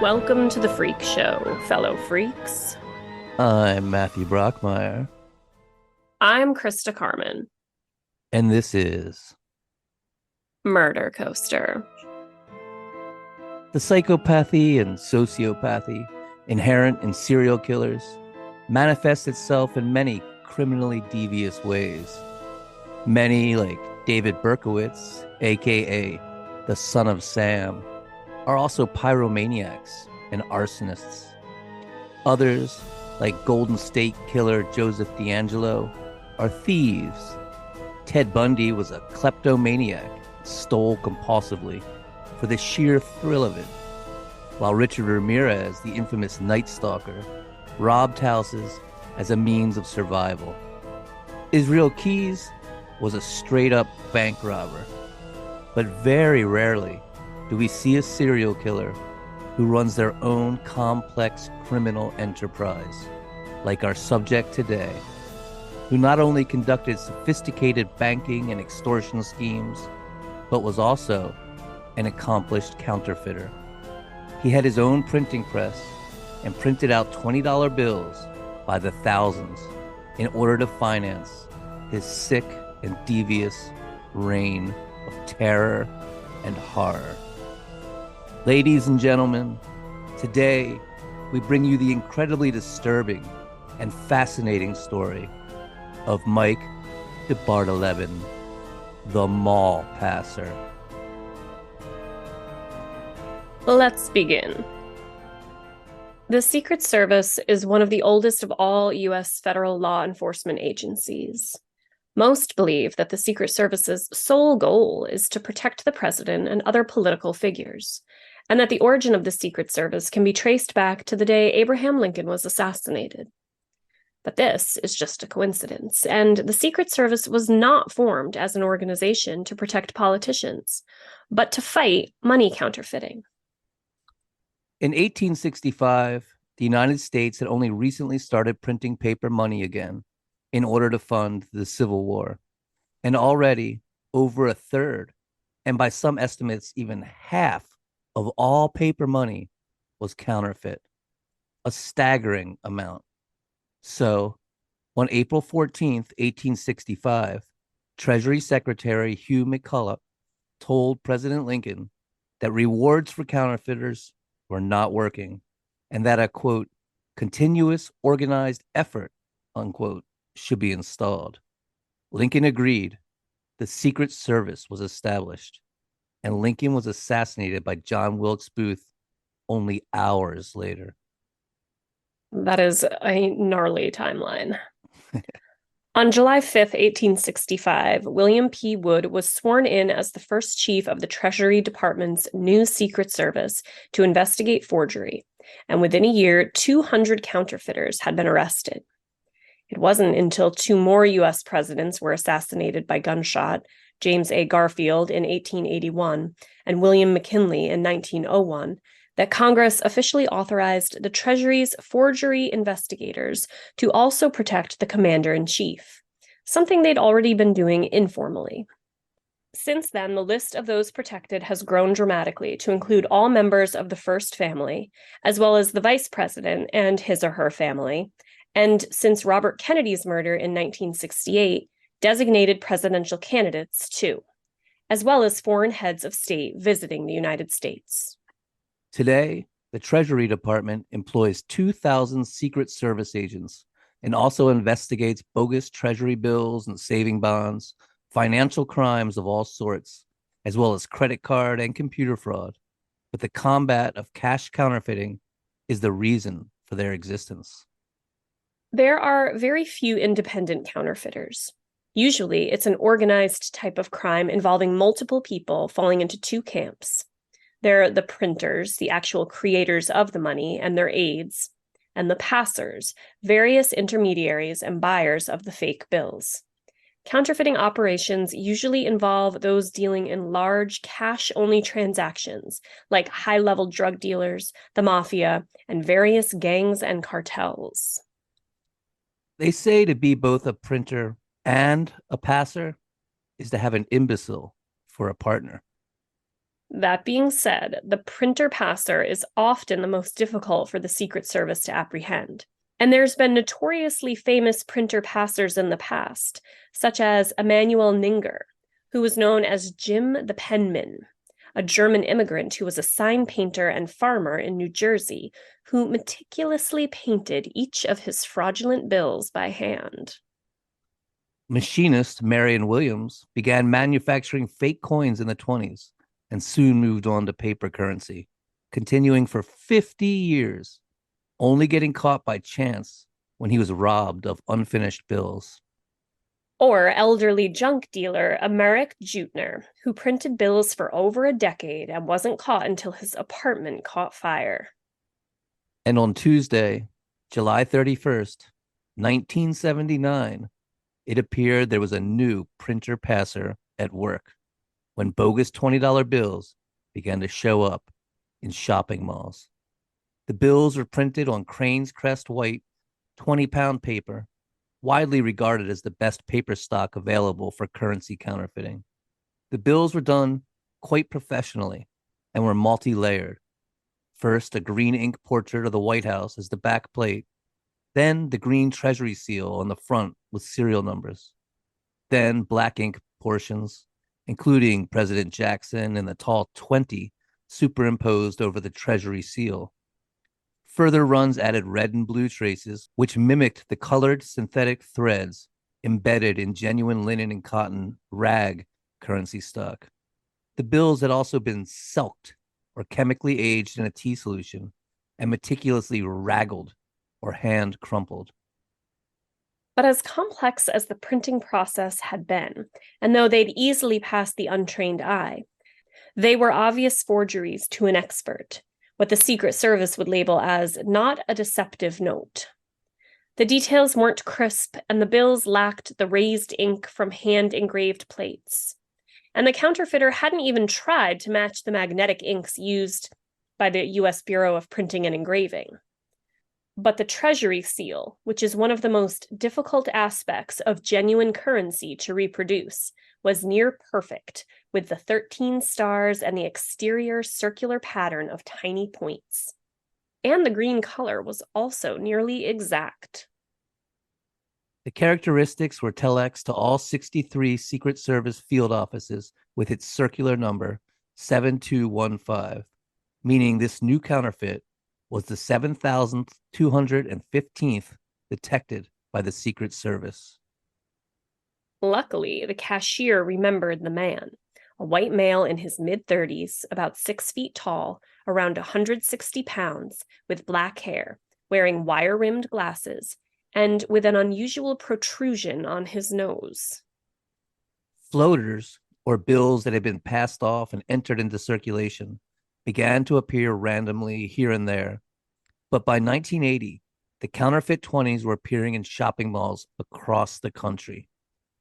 Welcome to the Freak Show, fellow freaks. I'm Matthew Brockmeyer, I'm Krista Carmen, and this is Murder Coaster. the psychopathy and sociopathy inherent in serial killers manifests itself in many criminally devious ways. Many, like David Berkowitz, aka the Son of Sam, are also pyromaniacs and arsonists. Others, like Golden State Killer Joseph DeAngelo, are thieves. Ted Bundy was a kleptomaniac, stole compulsively for the sheer thrill of it, while Richard Ramirez, the infamous Night Stalker, robbed houses as a means of survival. Israel Keyes was a straight-up bank robber, but very rarely do we see a serial killer who runs their own complex criminal enterprise, like our subject today, who not only conducted sophisticated banking and extortion schemes, but was also an accomplished counterfeiter. He had his own printing press and printed out $20 bills by the thousands in order to finance his sick and devious reign of terror and horror. Ladies and gentlemen, today we bring you the incredibly disturbing and fascinating story of Mike DeBardeleben, the mall passer. Let's begin. The Secret Service is one of the oldest of all U.S. federal law enforcement agencies. Most believe that the Secret Service's sole goal is to protect the president and other political figures, and that the origin of the Secret Service can be traced back to the day Abraham Lincoln was assassinated. But this is just a coincidence, and the Secret Service was not formed as an organization to protect politicians, but to fight money counterfeiting. In 1865, the United States had only recently started printing paper money again in order to fund the Civil War. And already over a third, and by some estimates, even half of all paper money was counterfeit, a staggering amount. So, on April 14th, 1865, Treasury Secretary Hugh McCulloch told President Lincoln that rewards for counterfeiters were not working and that a, quote, continuous organized effort, unquote, should be installed. Lincoln agreed. The Secret Service was established, and Lincoln was assassinated by John Wilkes Booth only hours later. That is a gnarly timeline. On July 5th, 1865, William P. Wood was sworn in as the first chief of the Treasury Department's new Secret Service to investigate forgery, and within a year, 200 counterfeiters had been arrested. It wasn't until two more U.S. presidents were assassinated by gunshot, James A. Garfield in 1881 and William McKinley in 1901, that Congress officially authorized the Treasury's forgery investigators to also protect the commander-in-chief, something they'd already been doing informally. Since then, the list of those protected has grown dramatically to include all members of the first family, as well as the vice president and his or her family, and since Robert Kennedy's murder in 1968, designated presidential candidates too, as well as foreign heads of state visiting the United States. Today, the Treasury Department employs 2,000 Secret Service agents and also investigates bogus Treasury bills and saving bonds, financial crimes of all sorts, as well as credit card and computer fraud. But the combat of cash counterfeiting is the reason for their existence. There are very few independent counterfeiters. Usually, it's an organized type of crime involving multiple people falling into two camps. They're the printers, the actual creators of the money, and their aides, and the passers, various intermediaries and buyers of the fake bills. Counterfeiting operations usually involve those dealing in large cash-only transactions, like high-level drug dealers, the mafia, and various gangs and cartels. They say to be both a printer and a passer is to have an imbecile for a partner. That being said, the printer passer is often the most difficult for the Secret Service to apprehend. And there's been notoriously famous printer passers in the past, such as Emanuel Ninger, who was known as Jim the Penman, a German immigrant who was a sign painter and farmer in New Jersey, who meticulously painted each of his fraudulent bills by hand. Machinist Marion Williams began manufacturing fake coins in the 20s and soon moved on to paper currency, continuing for 50 years, only getting caught by chance when he was robbed of unfinished bills. Or elderly junk dealer Americ Jutner, who printed bills for over a decade and wasn't caught until his apartment caught fire. And on Tuesday, July 31st, 1979, it appeared there was a new printer passer at work when bogus $20 bills began to show up in shopping malls. The bills were printed on Crane's Crest white 20-pound paper, widely regarded as the best paper stock available for currency counterfeiting. The bills were done quite professionally and were multi-layered. First, a green ink portrait of the White House as the back plate, then the green Treasury seal on the front with serial numbers, then black ink portions, including President Jackson and the tall 20 superimposed over the Treasury seal. Further runs added red and blue traces, which mimicked the colored synthetic threads embedded in genuine linen and cotton rag currency stock. The bills had also been sulked or chemically aged in a tea solution and meticulously raggled or hand crumpled. But as complex as the printing process had been, and though they'd easily pass the untrained eye, they were obvious forgeries to an expert, what the Secret Service would label as not a deceptive note. The details weren't crisp, and the bills lacked the raised ink from hand-engraved plates. And the counterfeiter hadn't even tried to match the magnetic inks used by the U.S. Bureau of Printing and Engraving. But the Treasury seal, which is one of the most difficult aspects of genuine currency to reproduce, was near perfect, with the 13 stars and the exterior circular pattern of tiny points. And the green color was also nearly exact. The characteristics were telex to all 63 Secret Service field offices with its circular number 7215, meaning this new counterfeit was the 7,215th detected by the Secret Service. Luckily, the cashier remembered the man, a white male in his mid-30s, about 6 feet tall, around 160 pounds, with black hair, wearing wire-rimmed glasses, and with an unusual protrusion on his nose. Floaters, or bills that had been passed off and entered into circulation, began to appear randomly here and there. But by 1980, the counterfeit 20s were appearing in shopping malls across the country.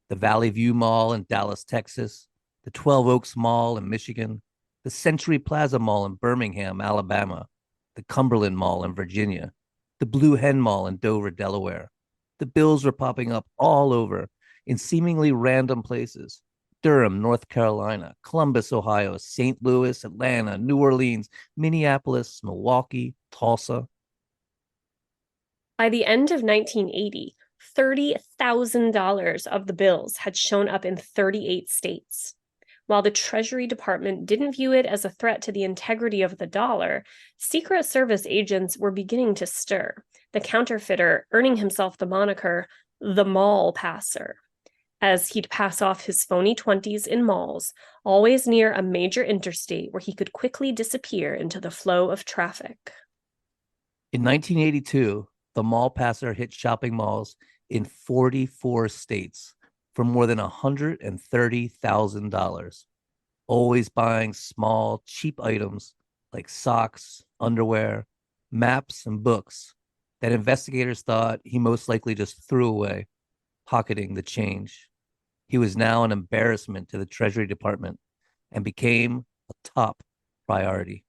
The Valley View Mall in Dallas, Texas, the 12 Oaks Mall in Michigan, the Century Plaza Mall in Birmingham, Alabama, the Cumberland Mall in Virginia, the Blue Hen Mall in Dover, Delaware. The bills were popping up all over in seemingly random places. Durham, North Carolina, Columbus, Ohio, St. Louis, Atlanta, New Orleans, Minneapolis, Milwaukee, Tulsa. By the end of 1980, $30,000 of the bills had shown up in 38 states. While the Treasury Department didn't view it as a threat to the integrity of the dollar, Secret Service agents were beginning to stir, the counterfeiter earning himself the moniker the mall passer, as he'd pass off his phony 20s in malls, always near a major interstate where he could quickly disappear into the flow of traffic. In 1982, the mall passer hit shopping malls in 44 states for more than $130,000, always buying small, cheap items like socks, underwear, maps, and books that investigators thought he most likely just threw away, pocketing the change. He was now an embarrassment to the Treasury Department and became a top priority.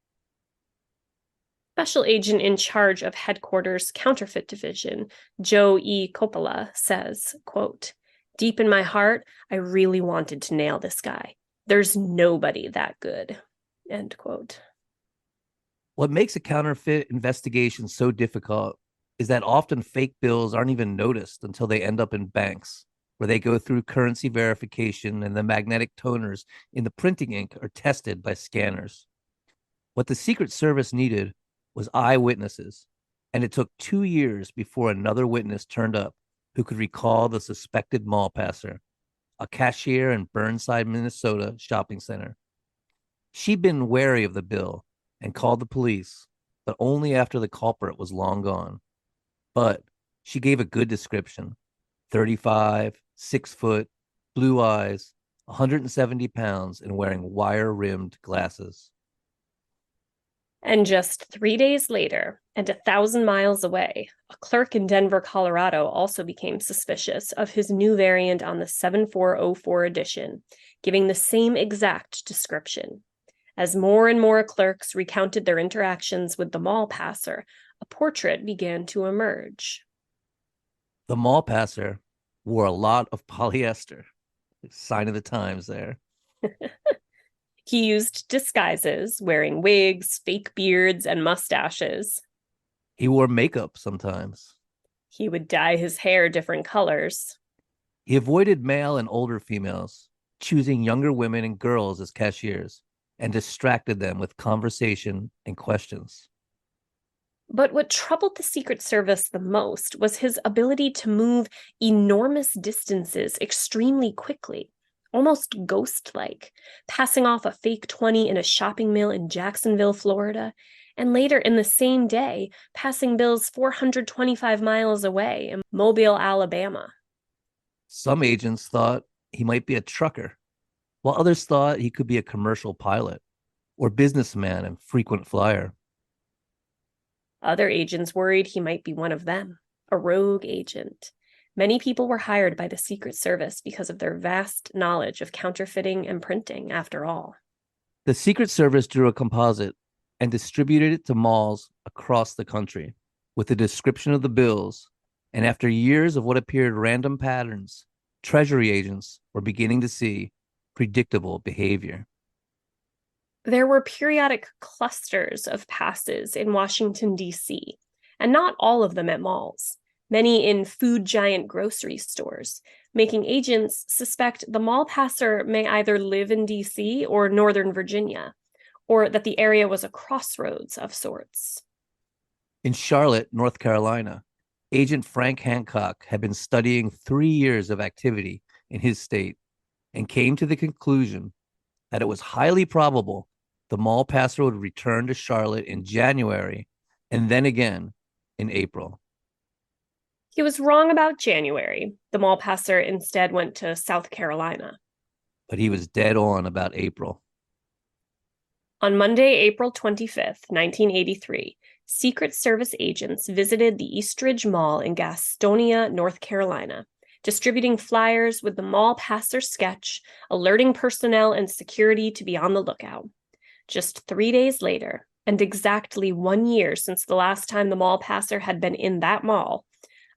Special agent in charge of headquarters counterfeit division, Joe E. Coppola, says, quote, "Deep in my heart, I really wanted to nail this guy. There's nobody that good." End quote. What makes a counterfeit investigation so difficult is that often fake bills aren't even noticed until they end up in banks, where they go through currency verification and the magnetic toners in the printing ink are tested by scanners. What the Secret Service needed was eyewitnesses, and it took 2 years before another witness turned up who could recall the suspected mall passer, a cashier in Burnside, Minnesota shopping center. She'd been wary of the bill and called the police, but only after the culprit was long gone. But she gave a good description: 35, 6 foot, blue eyes, 170 pounds, and wearing wire rimmed glasses. And just 3 days later, and 1,000 miles away, a clerk in Denver, Colorado also became suspicious of his new variant on the 7404 edition, giving the same exact description. As more and more clerks recounted their interactions with the mall passer, a portrait began to emerge. The mall passer wore a lot of polyester. Sign of the times there. He used disguises, wearing wigs, fake beards, and mustaches. He wore makeup sometimes. He would dye his hair different colors. He avoided male and older females, choosing younger women and girls as cashiers, and distracted them with conversation and questions. But what troubled the Secret Service the most was his ability to move enormous distances extremely quickly, almost ghost-like, passing off a fake 20 in a shopping mall in Jacksonville, Florida, and later in the same day, passing bills 425 miles away in Mobile, Alabama. Some agents thought he might be a trucker, while others thought he could be a commercial pilot or businessman and frequent flyer. Other agents worried he might be one of them, a rogue agent. Many people were hired by the Secret Service because of their vast knowledge of counterfeiting and printing, after all. The Secret Service drew a composite and distributed it to malls across the country with a description of the bills. And after years of what appeared random patterns, Treasury agents were beginning to see predictable behavior. There were periodic clusters of passes in Washington, D.C., and not all of them at malls, many in food giant grocery stores, making agents suspect the mall passer may either live in D.C. or Northern Virginia, or that the area was a crossroads of sorts. In Charlotte, North Carolina, Agent Frank Hancock had been studying 3 years of activity in his state and came to the conclusion that it was highly probable the mall passer would return to Charlotte in January and then again in April. He was wrong about January. The mall passer instead went to South Carolina. But he was dead on about April. On Monday, April 25th, 1983, Secret Service agents visited the Eastridge Mall in Gastonia, North Carolina, distributing flyers with the mall passer sketch, alerting personnel and security to be on the lookout. Just 3 days later, and exactly 1 year since the last time the mall passer had been in that mall,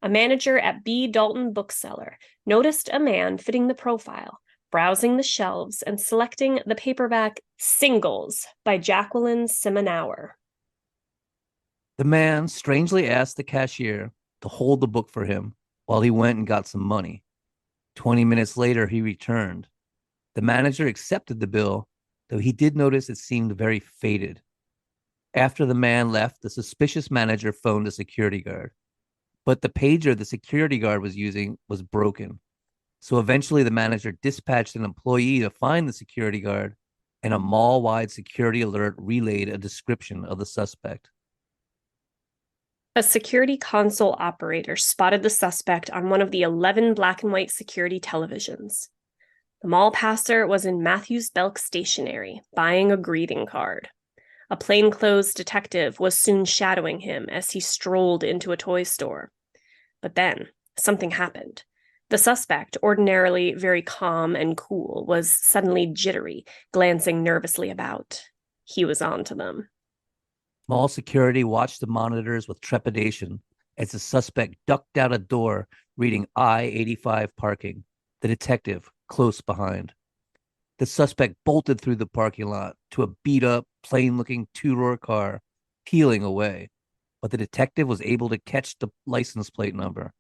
a manager at B. Dalton Bookseller noticed a man fitting the profile, browsing the shelves and selecting the paperback Singles by Jacqueline Simonauer. The man strangely asked the cashier to hold the book for him while he went and got some money. 20 minutes later, he returned. The manager accepted the bill, though he did notice it seemed very faded. After the man left, the suspicious manager phoned a security guard. But the pager the security guard was using was broken. So eventually the manager dispatched an employee to find the security guard, and a mall-wide security alert relayed a description of the suspect. A security console operator spotted the suspect on one of the 11 black and white security televisions. The mall passer was in Matthews Belk Stationery, buying a greeting card. A plainclothes detective was soon shadowing him as he strolled into a toy store. But then, something happened. The suspect, ordinarily very calm and cool, was suddenly jittery, glancing nervously about. He was on to them. Mall security watched the monitors with trepidation as the suspect ducked out a door reading I-85 parking, the detective close behind. The suspect bolted through the parking lot to a beat-up, plain-looking two-door car, peeling away. But the detective was able to catch the license plate number,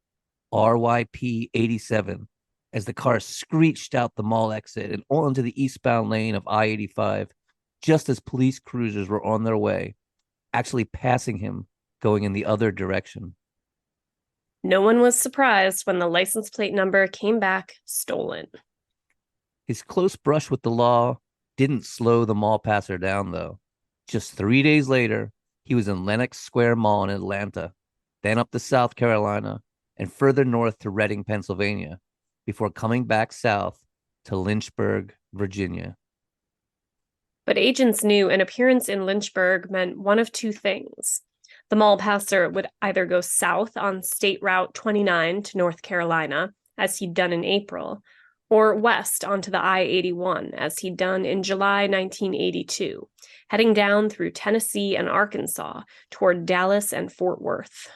RYP 87, as the car screeched out the mall exit and onto the eastbound lane of I-85, just as police cruisers were on their way, actually passing him, going in the other direction. No one was surprised when the license plate number came back stolen. His close brush with the law didn't slow the mall passer down, though. Just 3 days later, he was in Lenox Square Mall in Atlanta, then up to South Carolina, and further north to Reading, Pennsylvania, before coming back south to Lynchburg, Virginia. But agents knew an appearance in Lynchburg meant one of two things. The mall passer would either go south on State Route 29 to North Carolina, as he'd done in April, or west onto the I-81, as he'd done in July 1982, heading down through Tennessee and Arkansas toward Dallas and Fort Worth.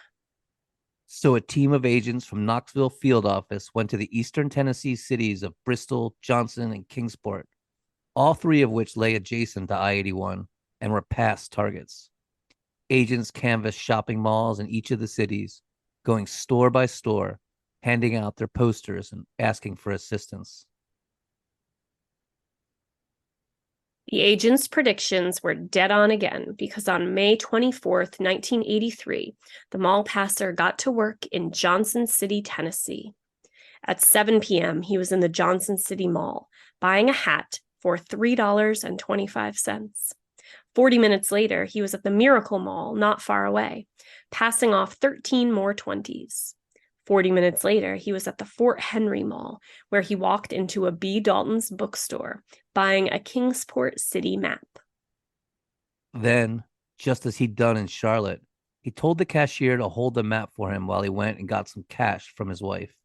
So a team of agents from Knoxville field office went to the eastern Tennessee cities of Bristol, Johnson, and Kingsport, all three of which lay adjacent to I-81 and were past targets. Agents canvassed shopping malls in each of the cities, going store by store, handing out their posters and asking for assistance. The agents' predictions were dead on again because on May 24th, 1983, the mall passer got to work in Johnson City, Tennessee. At 7 p.m., he was in the Johnson City Mall, buying a hat for $3.25. 40 minutes later, he was at the Miracle Mall, not far away, passing off 13 more 20s. 40 minutes later, he was at the Fort Henry Mall, where he walked into a B. Dalton's bookstore, buying a Kingsport City map. Then, just as he'd done in Charlotte, he told the cashier to hold the map for him while he went and got some cash from his wife.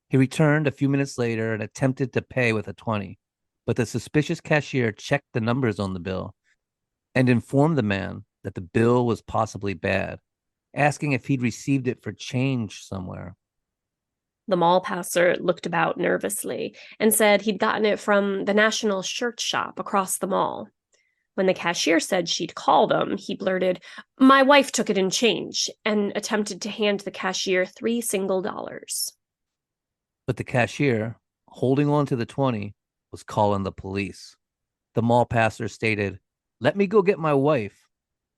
He returned a few minutes later and attempted to pay with a 20, but the suspicious cashier checked the numbers on the bill and informed the man that the bill was possibly bad, asking if he'd received it for change somewhere. The mall passer looked about nervously and said he'd gotten it from the National Shirt Shop across the mall. When the cashier said she'd called him, he blurted, "My wife took it in change," and attempted to hand the cashier $3 single. But the cashier, holding on to the 20, was calling the police. The mall passer stated, "Let me go get my wife,"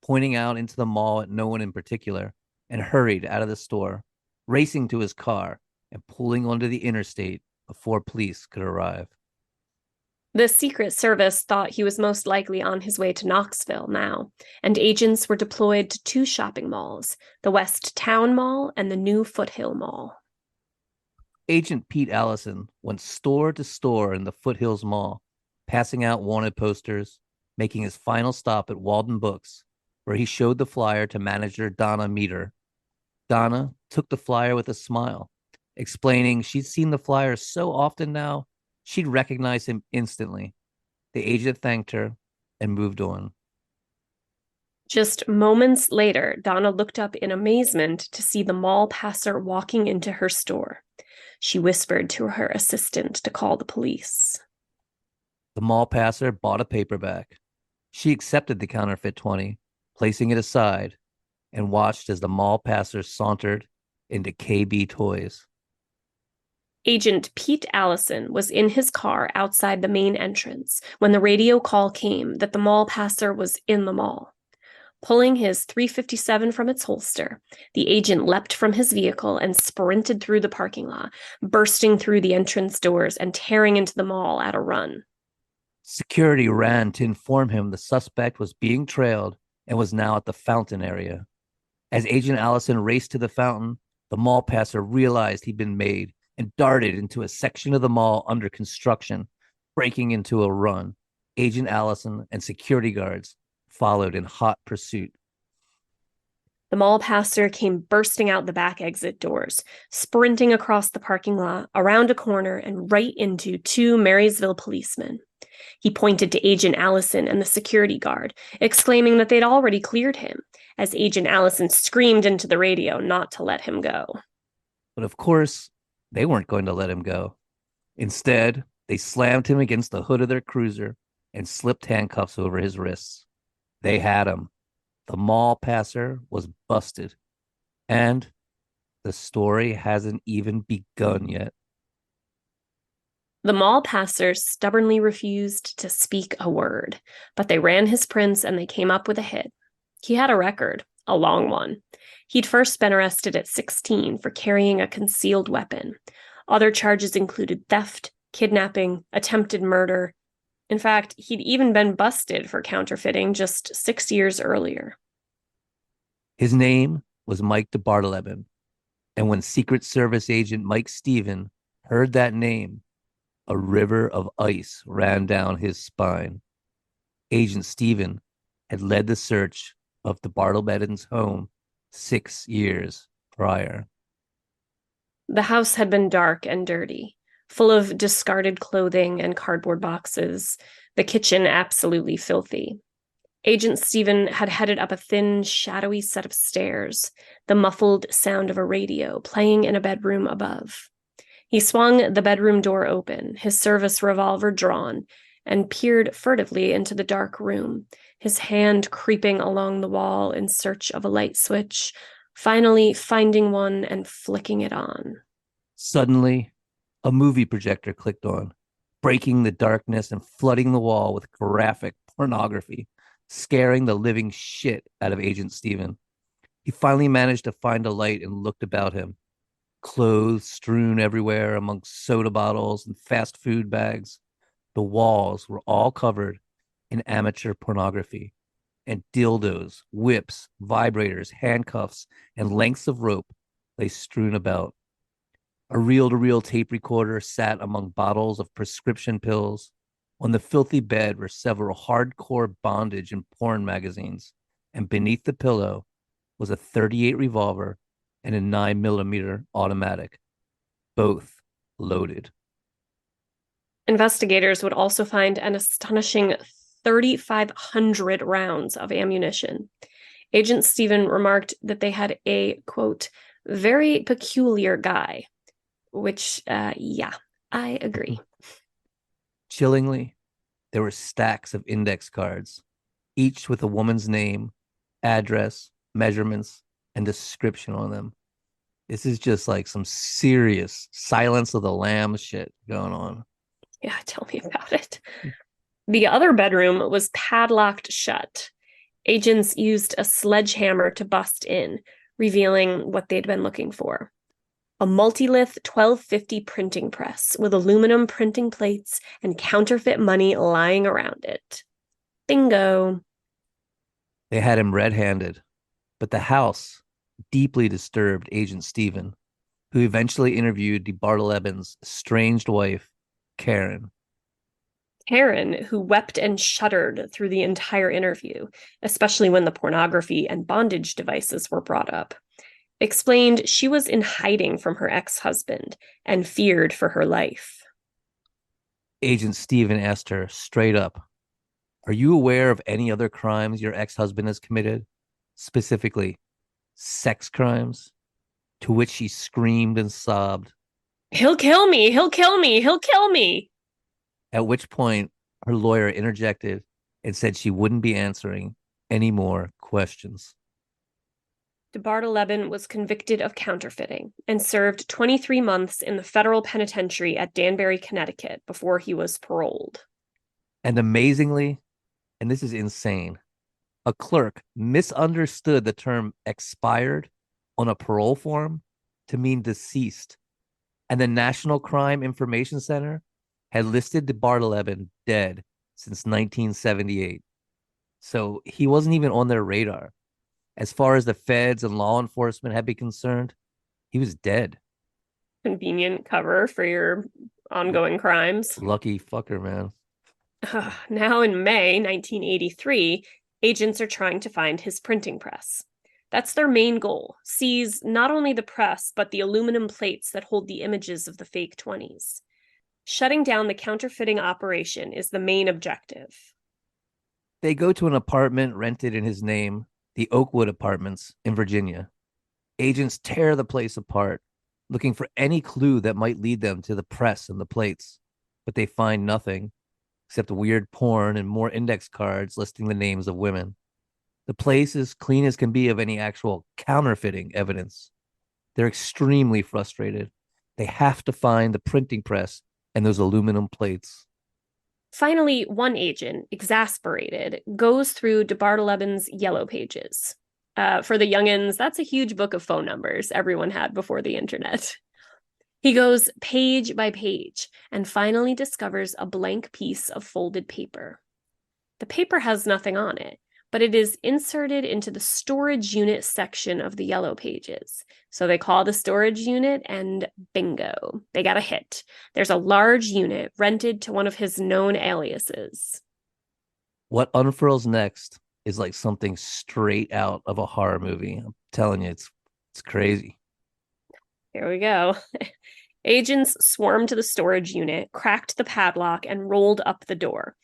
pointing out into the mall at no one in particular, and hurried out of the store, racing to his car and pulling onto the interstate before police could arrive. The Secret Service thought he was most likely on his way to Knoxville now, and agents were deployed to two shopping malls, the West Town Mall and the New Foothill Mall. Agent Pete Allison went store to store in the Foothills Mall, passing out wanted posters, making his final stop at Walden Books, where he showed the flyer to manager Donna Meter. Donna took the flyer with a smile, explaining she'd seen the flyer so often now, she'd recognize him instantly. The agent thanked her and moved on. Just moments later, Donna looked up in amazement to see the mall passer walking into her store. She whispered to her assistant to call the police. The mall passer bought a paperback. She accepted the counterfeit 20, placing it aside, and watched as the mall passer sauntered into KB Toys. Agent Pete Allison was in his car outside the main entrance when the radio call came that the mall passer was in the mall. Pulling his .357 from its holster, the agent leapt from his vehicle and sprinted through the parking lot, bursting through the entrance doors and tearing into the mall at a run. Security ran to inform him the suspect was being trailed and was now at the fountain area. As Agent Allison raced to the fountain, the mall passer realized he'd been made and darted into a section of the mall under construction, breaking into a run. Agent Allison and security guards followed in hot pursuit. The mall passer came bursting out the back exit doors, sprinting across the parking lot, around a corner, and right into two Marysville policemen. He pointed to Agent Allison and the security guard, exclaiming that they'd already cleared him, as Agent Allison screamed into the radio not to let him go. But of course, they weren't going to let him go. Instead, They slammed him against the hood of their cruiser and slipped handcuffs over his wrists. They had him. The mall passer was busted. And the story hasn't even begun yet. The mall passer stubbornly refused to speak a word, but they ran his prints and they came up with a hit. He had a record, a long one. He'd first been arrested at 16 for carrying a concealed weapon. Other charges included theft, kidnapping, attempted murder. In fact, he'd even been busted for counterfeiting just 6 years earlier. His name was Mike DeBardeleben. And when Secret Service agent Mike Stephen heard that name, a river of ice ran down his spine. Agent Stephen had led the search of DeBarteleben's home 6 years prior. The house had been dark and dirty, full of discarded clothing and cardboard boxes, the kitchen absolutely filthy. Agent Stephen had headed up a thin, shadowy set of stairs, the muffled sound of a radio playing in a bedroom above. He swung the bedroom door open, his service revolver drawn, and peered furtively into the dark room, his hand creeping along the wall in search of a light switch, finally finding one and flicking it on. Suddenly, a movie projector clicked on, breaking the darkness and flooding the wall with graphic pornography, scaring the living shit out of Agent Stephen. He finally managed to find a light and looked about him. Clothes strewn everywhere amongst soda bottles and fast food bags. The walls were all covered in amateur pornography, and dildos, whips, vibrators, handcuffs, and lengths of rope lay strewn about. A reel-to-reel tape recorder sat among bottles of prescription pills. On the filthy bed were several hardcore bondage and porn magazines, and beneath the pillow was a .38 revolver and a 9mm automatic, both loaded. Investigators would also find an astonishing 3,500 rounds of ammunition. Agent Stephen remarked that they had a, quote, very peculiar guy, which, yeah, I agree. Chillingly, there were stacks of index cards, each with a woman's name, address, measurements, and description on them. This is just like some serious Silence of the Lambs shit going on. Yeah, tell me about it. The other bedroom was padlocked shut. Agents used a sledgehammer to bust in, revealing what they'd been looking for. A multilith 1250 printing press with aluminum printing plates and counterfeit money lying around it. Bingo. They had him red-handed, but the house deeply disturbed Agent Stephen, who eventually interviewed DeBardeleben's estranged wife, Karen. Karen, who wept and shuddered through the entire interview, especially when the pornography and bondage devices were brought up, explained she was in hiding from her ex-husband and feared for her life. Agent Stephen asked her straight up, "Are you aware of any other crimes your ex-husband has committed? Specifically, sex crimes?" To which she screamed and sobbed, "He'll kill me! He'll kill me! He'll kill me!" At which point her lawyer interjected and said she wouldn't be answering any more questions. DeBardeleben was convicted of counterfeiting and served 23 months in the federal penitentiary at Danbury, Connecticut before he was paroled. And amazingly, and this is insane, a clerk misunderstood the term expired on a parole form to mean deceased. And the National Crime Information Center had listed DeBardeleben dead since 1978. So he wasn't even on their radar. As far as the feds and law enforcement had been concerned, he was dead. Convenient cover for your ongoing crimes. Lucky fucker, man. Now in May 1983, agents are trying to find his printing press. That's their main goal: seize not only the press, but the aluminum plates that hold the images of the fake 20s. Shutting down the counterfeiting operation is the main objective. They go to an apartment rented in his name, the Oakwood Apartments in Virginia. Agents tear the place apart, looking for any clue that might lead them to the press and the plates. but they find nothing except weird porn and more index cards listing the names of women. The place is clean as can be of any actual counterfeiting evidence. They're extremely frustrated. They have to find the printing press and those aluminum plates. Finally, one agent, exasperated, goes through DeBardeleben's yellow pages. For the youngins, that's a huge book of phone numbers everyone had before the internet. He goes page by page and finally discovers a blank piece of folded paper. The paper has nothing on it, but it is inserted into the storage unit section of the yellow pages. So they call the storage unit and bingo, they got a hit. There's a large unit rented to one of his known aliases. What unfurls next is like something straight out of a horror movie. I'm telling you, it's crazy. Here we go. Agents swarmed to the storage unit, cracked the padlock, and rolled up the door,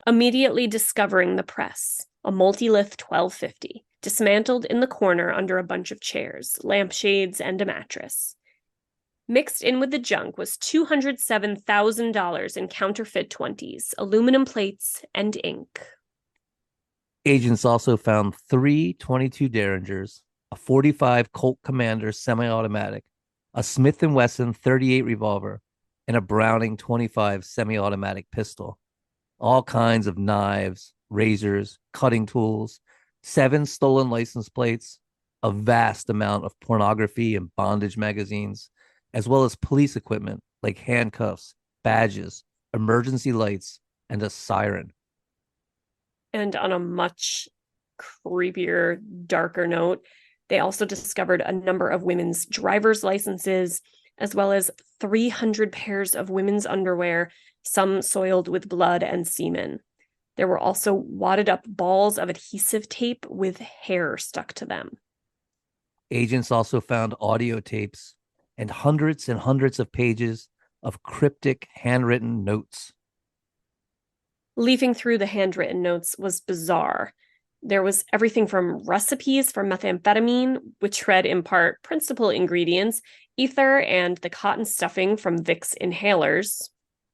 immediately discovering the press, a multi-lith 1250, dismantled in the corner under a bunch of chairs, lampshades, and a mattress. Mixed in with the junk was $207,000 in counterfeit 20s, aluminum plates, and ink. Agents also found three 22 Derringers, a 45 Colt Commander semi-automatic, a Smith & Wesson 38 revolver, and a Browning 25 semi-automatic pistol. All kinds of knives, razors, cutting tools, 7 stolen license plates, a vast amount of pornography and bondage magazines, as well as police equipment like handcuffs, badges, emergency lights, and a siren. And on a much creepier, darker note, they also discovered a number of women's driver's licenses, as well as 300 pairs of women's underwear, some soiled with blood and semen. There were also wadded up balls of adhesive tape with hair stuck to them. Agents also found audio tapes and hundreds of pages of cryptic handwritten notes. Leafing through the handwritten notes was bizarre. There was everything from recipes for methamphetamine, which read in part principal ingredients, ether, and the cotton stuffing from Vicks inhalers.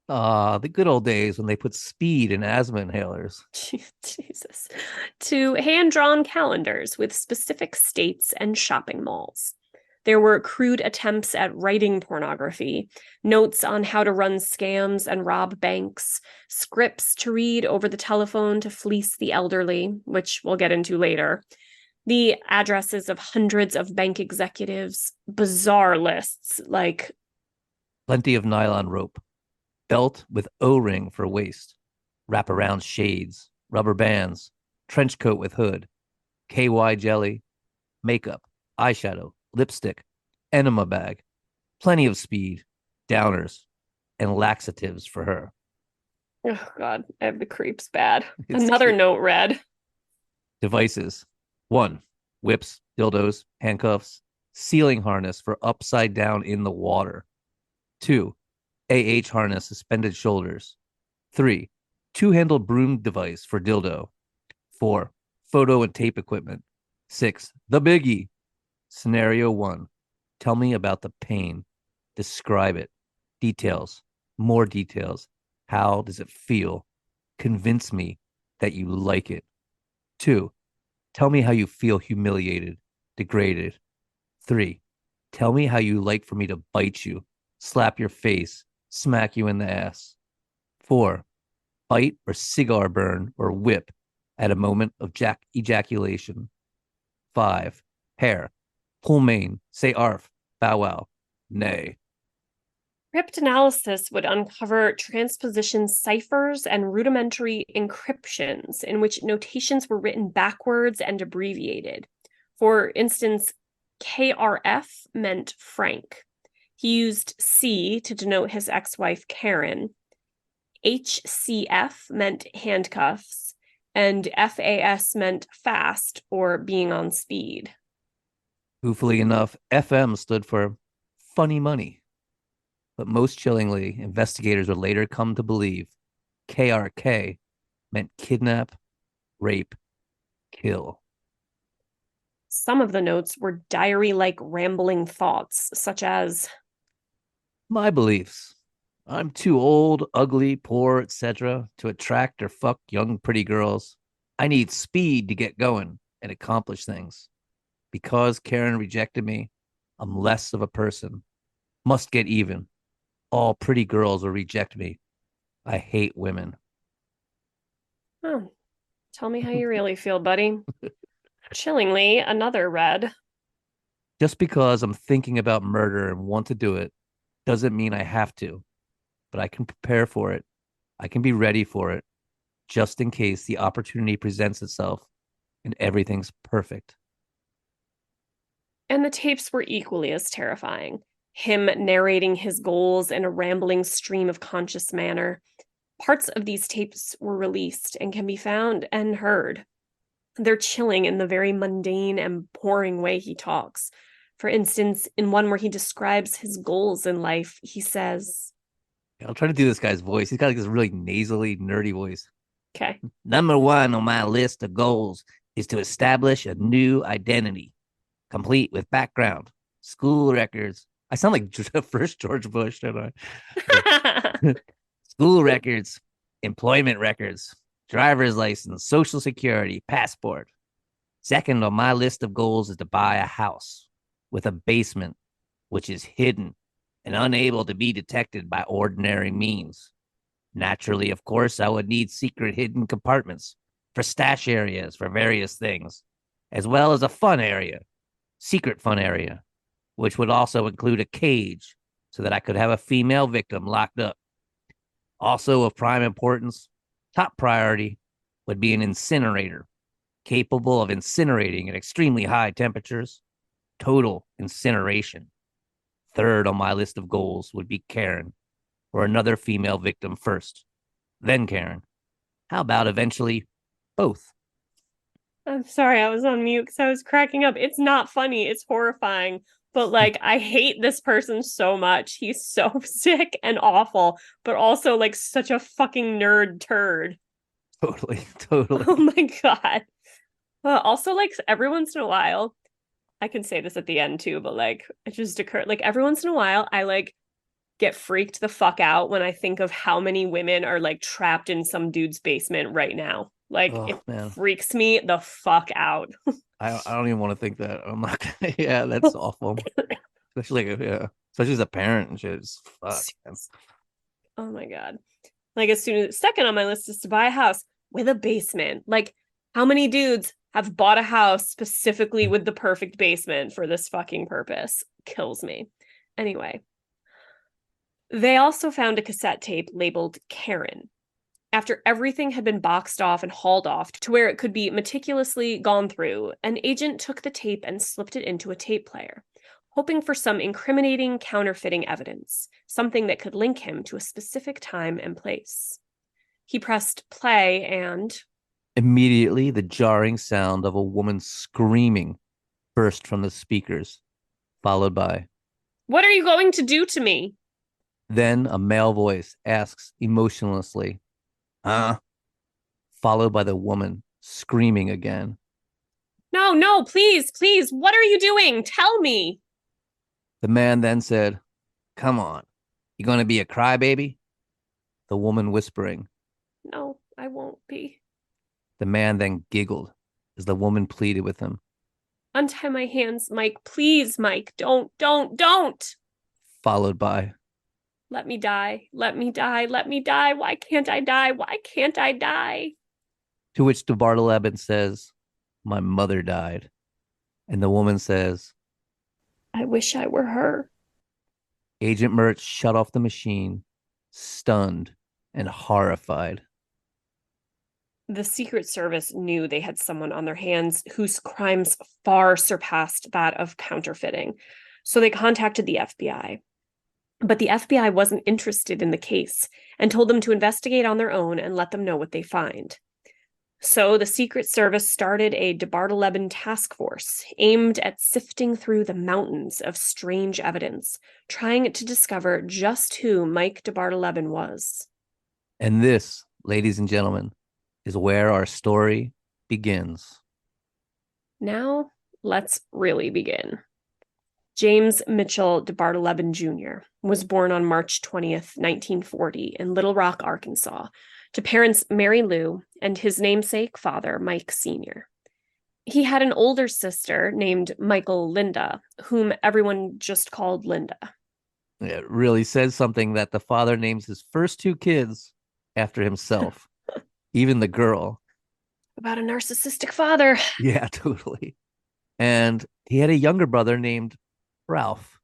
The good old days when they put speed in asthma inhalers. Jesus. To hand-drawn calendars with specific states and shopping malls. There were crude attempts at writing pornography, notes on how to run scams and rob banks, scripts to read over the telephone to fleece the elderly, which we'll get into later, the addresses of hundreds of bank executives, bizarre lists like plenty of nylon rope, belt with O-ring for waist, wraparound shades, rubber bands, trench coat with hood, KY jelly, makeup, eyeshadow, lipstick, enema bag, plenty of speed, downers, and laxatives for her. Oh, God, I have the creeps bad. It's Another cute. note read. Devices. 1. Whips, dildos, handcuffs, ceiling harness for upside down in the water. 2. AH harness, suspended shoulders. 3. Two-handled broom device for dildo. 4. Photo and tape equipment. 6. The biggie. Scenario 1. Tell me about the pain. Describe it. Details. More details. How does it feel? Convince me that you like it. 2. Tell me how you feel humiliated, degraded. 3. Tell me how you like for me to bite you, slap your face, smack you in the ass. 4. Bite or cigar burn or whip at a moment of ejaculation. 5. Hair. Pull mane. Say arf. Bow wow. Nay. Cryptanalysis would uncover transposition ciphers and rudimentary encryptions in which notations were written backwards and abbreviated. For instance, KRF meant Frank. He used C to denote his ex-wife Karen. HCF meant handcuffs, and FAS meant fast or being on speed. Goofily enough, FM stood for funny money. But most chillingly, investigators would later come to believe KRK meant kidnap, rape, kill. Some of the notes were diary-like rambling thoughts, such as, My beliefs. I'm too old, ugly, poor, etc. to attract or fuck young, pretty girls. I need speed to get going and accomplish things. Because Karen rejected me, I'm less of a person. Must get even. All pretty girls will reject me. I hate women. Oh, tell me how you really feel, buddy. Chillingly, another red. Just because I'm thinking about murder and want to do it doesn't mean I have to, but I can prepare for it. I can be ready for it just in case the opportunity presents itself and everything's perfect. And the tapes were equally as terrifying. Him narrating his goals in a rambling stream of conscious manner. Parts of these tapes were released and can be found and heard. They're chilling in the very mundane and boring way he talks. For instance, in one where he describes his goals in life, he says, I'll try to do this guy's voice. He's got like this really nasally, nerdy voice. okay. Number one on my list of goals is to establish a new identity, complete with background, school records. I sound like first George Bush, don't I? School records, employment records, driver's license, social security, passport. Second on my list of goals is to buy a house with a basement, which is hidden and unable to be detected by ordinary means. Naturally, of course, I would need secret hidden compartments for stash areas for various things, as well as a fun area, secret fun area, which would also include a cage so that I could have a female victim locked up. Also of prime importance, top priority would be an incinerator capable of incinerating at extremely high temperatures, total incineration. Third on my list of goals would be Karen, or another female victim first, then Karen. How about eventually both? I'm sorry, I was on mute because I was cracking up. It's not funny, it's horrifying. But like, I hate this person so much. He's so sick and awful, but also like such a fucking nerd turd. Totally, Oh totally. my God. Also, like, every once in a while, I can say this at the end too, but like, it just occurred. Like, every once in a while, I like get freaked the fuck out when I think of how many women are like trapped in some dude's basement right now. Like, Oh it man, freaks me the fuck out. I don't even want to think that. I'm not gonna. Yeah, that's awful. Especially like yeah, especially as a parent and shit. Just fuck. Man. Oh my God. Like, as soon as second on my list is to buy a house with a basement. Like, how many dudes have bought a house specifically with the perfect basement for this fucking purpose? Kills me. Anyway, they also found a cassette tape labeled Karen. After everything had been boxed off and hauled off to where it could be meticulously gone through, an agent took the tape and slipped it into a tape player, hoping for some incriminating counterfeiting evidence, something that could link him to a specific time and place. He pressed play and Immediately, the jarring sound of a woman screaming burst from the speakers, followed by what are you going to do to me? then a male voice asks emotionlessly, huh? Followed by the woman screaming again. No, no, please, please, what are you doing? Tell me. The man then said, come on, you gonna be a crybaby? The woman whispering. No, I won't be. The man then giggled as the woman pleaded with him, Untie my hands, Mike. Please, Mike. Don't. followed by, Let me die. Let me die. Let me die. Why can't I die? Why can't I die? to which DeBardeleben says, my mother died. And the woman says, I wish I were her. Agent Mertz shut off the machine, stunned and horrified. The Secret Service knew they had someone on their hands whose crimes far surpassed that of counterfeiting. So they contacted the FBI. But the FBI wasn't interested in the case and told them to investigate on their own and let them know what they find. So the Secret Service started a DeBardeleben task force aimed at sifting through the mountains of strange evidence, trying to discover just who Mike DeBardeleben was. And this, ladies and gentlemen, is where our story begins. Now, let's really begin. James Mitchell DeBardeleben Jr. was born on March 20th, 1940 in Little Rock, Arkansas, to parents Mary Lou and his namesake father, Mike Sr. He had an older sister named Michael Linda, whom everyone just called Linda. It really says something that the father names his first two kids after himself, even the girl. About a narcissistic father. Yeah, totally. And he had a younger brother named Ralph,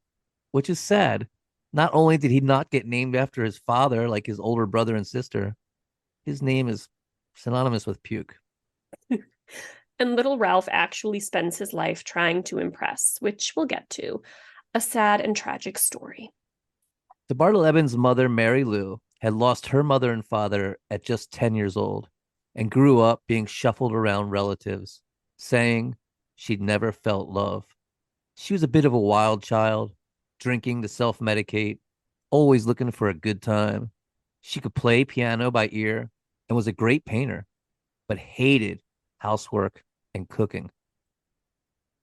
which is sad. Not only did he not get named after his father like his older brother and sister, his name is synonymous with puke. And little Ralph actually spends his life trying to impress, which we'll get to. A sad and tragic story. DeBarteleben's mother, Mary Lou, had lost her mother and father at just 10 years old and grew up being shuffled around relatives, saying she'd never felt love. She was a bit of a wild child, drinking to self-medicate, always looking for a good time. She could play piano by ear and was a great painter, but hated housework and cooking.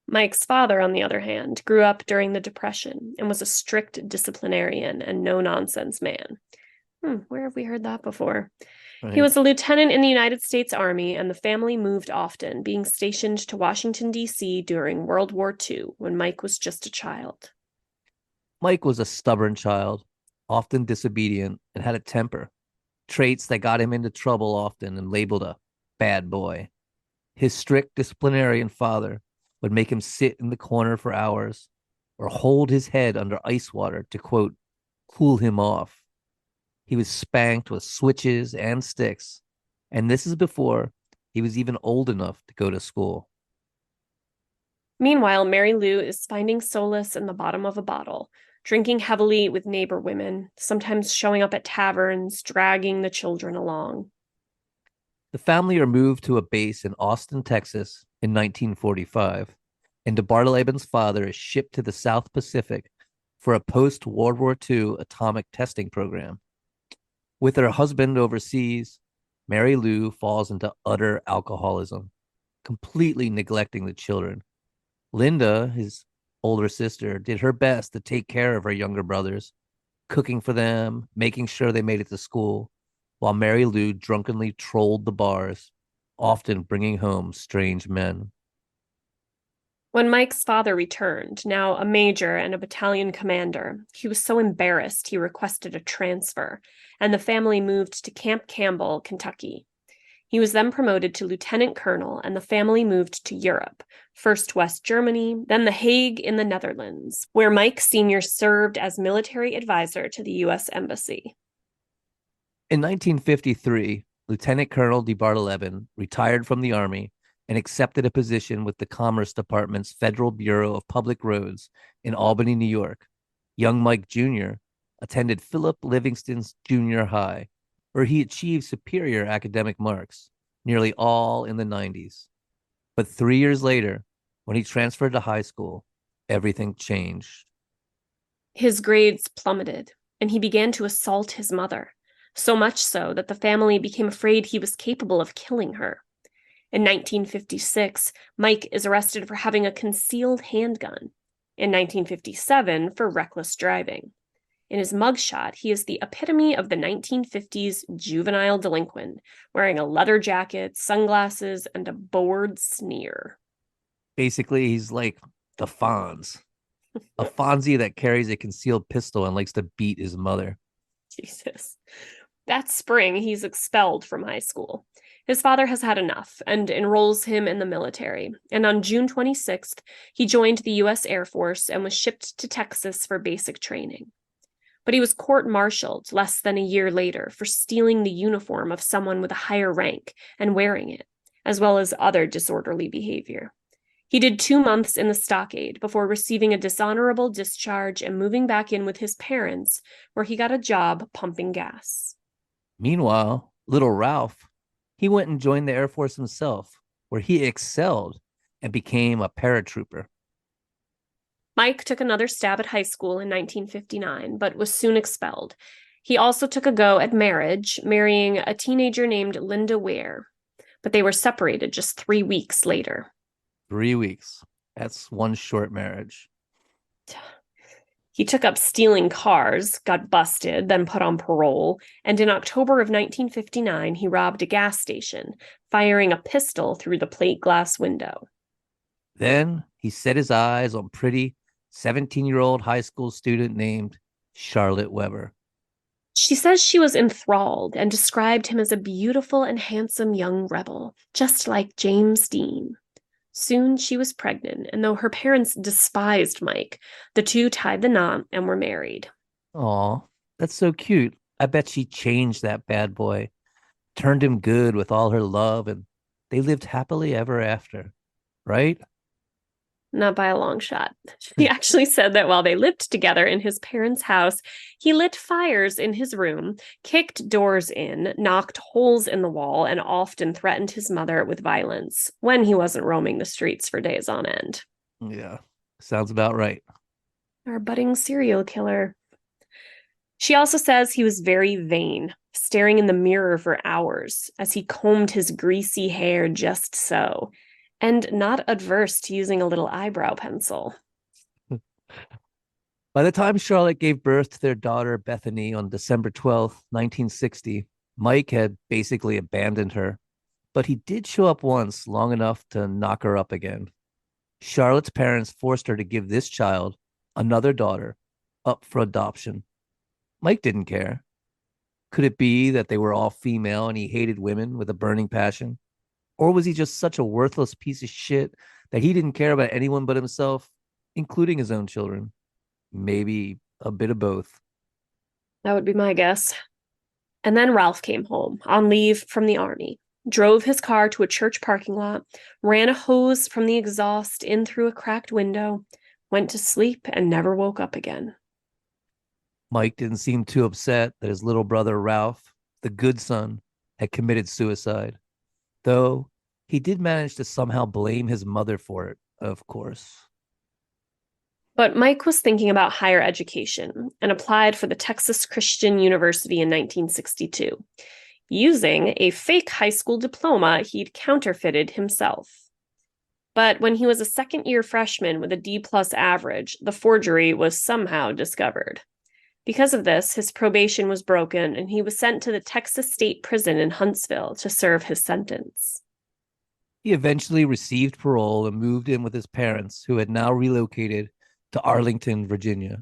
Mike's father, on the other hand, grew up during the Depression and was a strict disciplinarian and no-nonsense man. Where have we heard that before? Right? He was a lieutenant in the United States Army, and the family moved often, being stationed to Washington, D.C. during World War II when Mike was just a child. Mike was a stubborn child, often disobedient, and had a temper, traits that got him into trouble often and labeled a bad boy. His strict disciplinarian father would make him sit in the corner for hours or hold his head under ice water to, quote, cool him off. He was spanked with switches and sticks, and this is before he was even old enough to go to school. Meanwhile, Mary Lou is finding solace in the bottom of a bottle, drinking heavily with neighbor women, sometimes showing up at taverns, dragging the children along. The family are moved to a base in Austin, Texas in 1945, and DeBarteleben's father is shipped to the South Pacific for a post-World War II atomic testing program. With her husband overseas, Mary Lou falls into utter alcoholism, completely neglecting the children. Linda, his older sister, did her best to take care of her younger brothers, cooking for them, making sure they made it to school, while Mary Lou drunkenly trolled the bars, often bringing home strange men. When Mike's father returned, now a major and a battalion commander, he was so embarrassed he requested a transfer, and the family moved to Camp Campbell, Kentucky. He was then promoted to lieutenant colonel, and the family moved to Europe, first West Germany, then The Hague in the Netherlands, where Mike Sr. served as military advisor to the U.S. Embassy. In 1953, Lieutenant Colonel DeBardeleben retired from the Army and accepted a position with the Commerce Department's Federal Bureau of Public Roads in Albany, New York. Young Mike Jr. attended Philip Livingston's Junior High, where he achieved superior academic marks, nearly all in the 90s. But 3 years later, when he transferred to high school, everything changed. His grades plummeted, and he began to assault his mother, so much so that the family became afraid he was capable of killing her. In 1956, Mike is arrested for having a concealed handgun. In 1957, for reckless driving. In his mugshot, he is the epitome of the 1950s juvenile delinquent, wearing a leather jacket, sunglasses, and a bored sneer. Basically, he's like the Fonz, a Fonzie that carries a concealed pistol and likes to beat his mother. Jesus. That spring, he's expelled from high school. His father has had enough and enrolls him in the military. And on June 26th, he joined the U.S. Air Force and was shipped to Texas for basic training. But he was court-martialed less than a year later for stealing the uniform of someone with a higher rank and wearing it, as well as other disorderly behavior. He did 2 months in the stockade before receiving a dishonorable discharge and moving back in with his parents, where he got a job pumping gas. Meanwhile, little Ralph, he went and joined the Air Force himself, where he excelled and became a paratrooper. Mike took another stab at high school in 1959, but was soon expelled. He also took a go at marriage, marrying a teenager named Linda Ware, but they were separated just 3 weeks later. 3 weeks. That's one short marriage. He took up stealing cars, got busted, then put on parole, and in October of 1959, he robbed a gas station, firing a pistol through the plate glass window. Then he set his eyes on pretty 17-year-old high school student named Charlotte Weber. She says she was enthralled and described him as a beautiful and handsome young rebel, just like James Dean. Soon she was pregnant, and though her parents despised Mike, the two tied the knot and were married. Aw, that's so cute. I bet she changed that bad boy, turned him good with all her love, and they lived happily ever after, right? Not by a long shot. She actually said that while they lived together in his parents' house, he lit fires in his room, kicked doors in, knocked holes in the wall, and often threatened his mother with violence when he wasn't roaming the streets for days on end. Yeah, sounds about right. Our budding serial killer. She also says he was very vain, staring in the mirror for hours as he combed his greasy hair just so, and not adverse to using a little eyebrow pencil. By the time Charlotte gave birth to their daughter Bethany on December 12th, 1960, Mike had basically abandoned her, but he did show up once long enough to knock her up again. Charlotte's parents forced her to give this child, another daughter, up for adoption. Mike didn't care. Could it be that they were all female and he hated women with a burning passion? Or was he just such a worthless piece of shit that he didn't care about anyone but himself, including his own children? Maybe a bit of both. That would be my guess. And then Ralph came home on leave from the army, drove his car to a church parking lot, ran a hose from the exhaust in through a cracked window, went to sleep, and never woke up again. Mike didn't seem too upset that his little brother Ralph, the good son, had committed suicide, though he did manage to somehow blame his mother for it, of course. But Mike was thinking about higher education and applied for the Texas Christian University in 1962, using a fake high school diploma he'd counterfeited himself. But when he was a second-year freshman with a D-plus average, the forgery was somehow discovered. Because of this, his probation was broken, and he was sent to the Texas State Prison in Huntsville to serve his sentence. He eventually received parole and moved in with his parents, who had now relocated to Arlington, Virginia.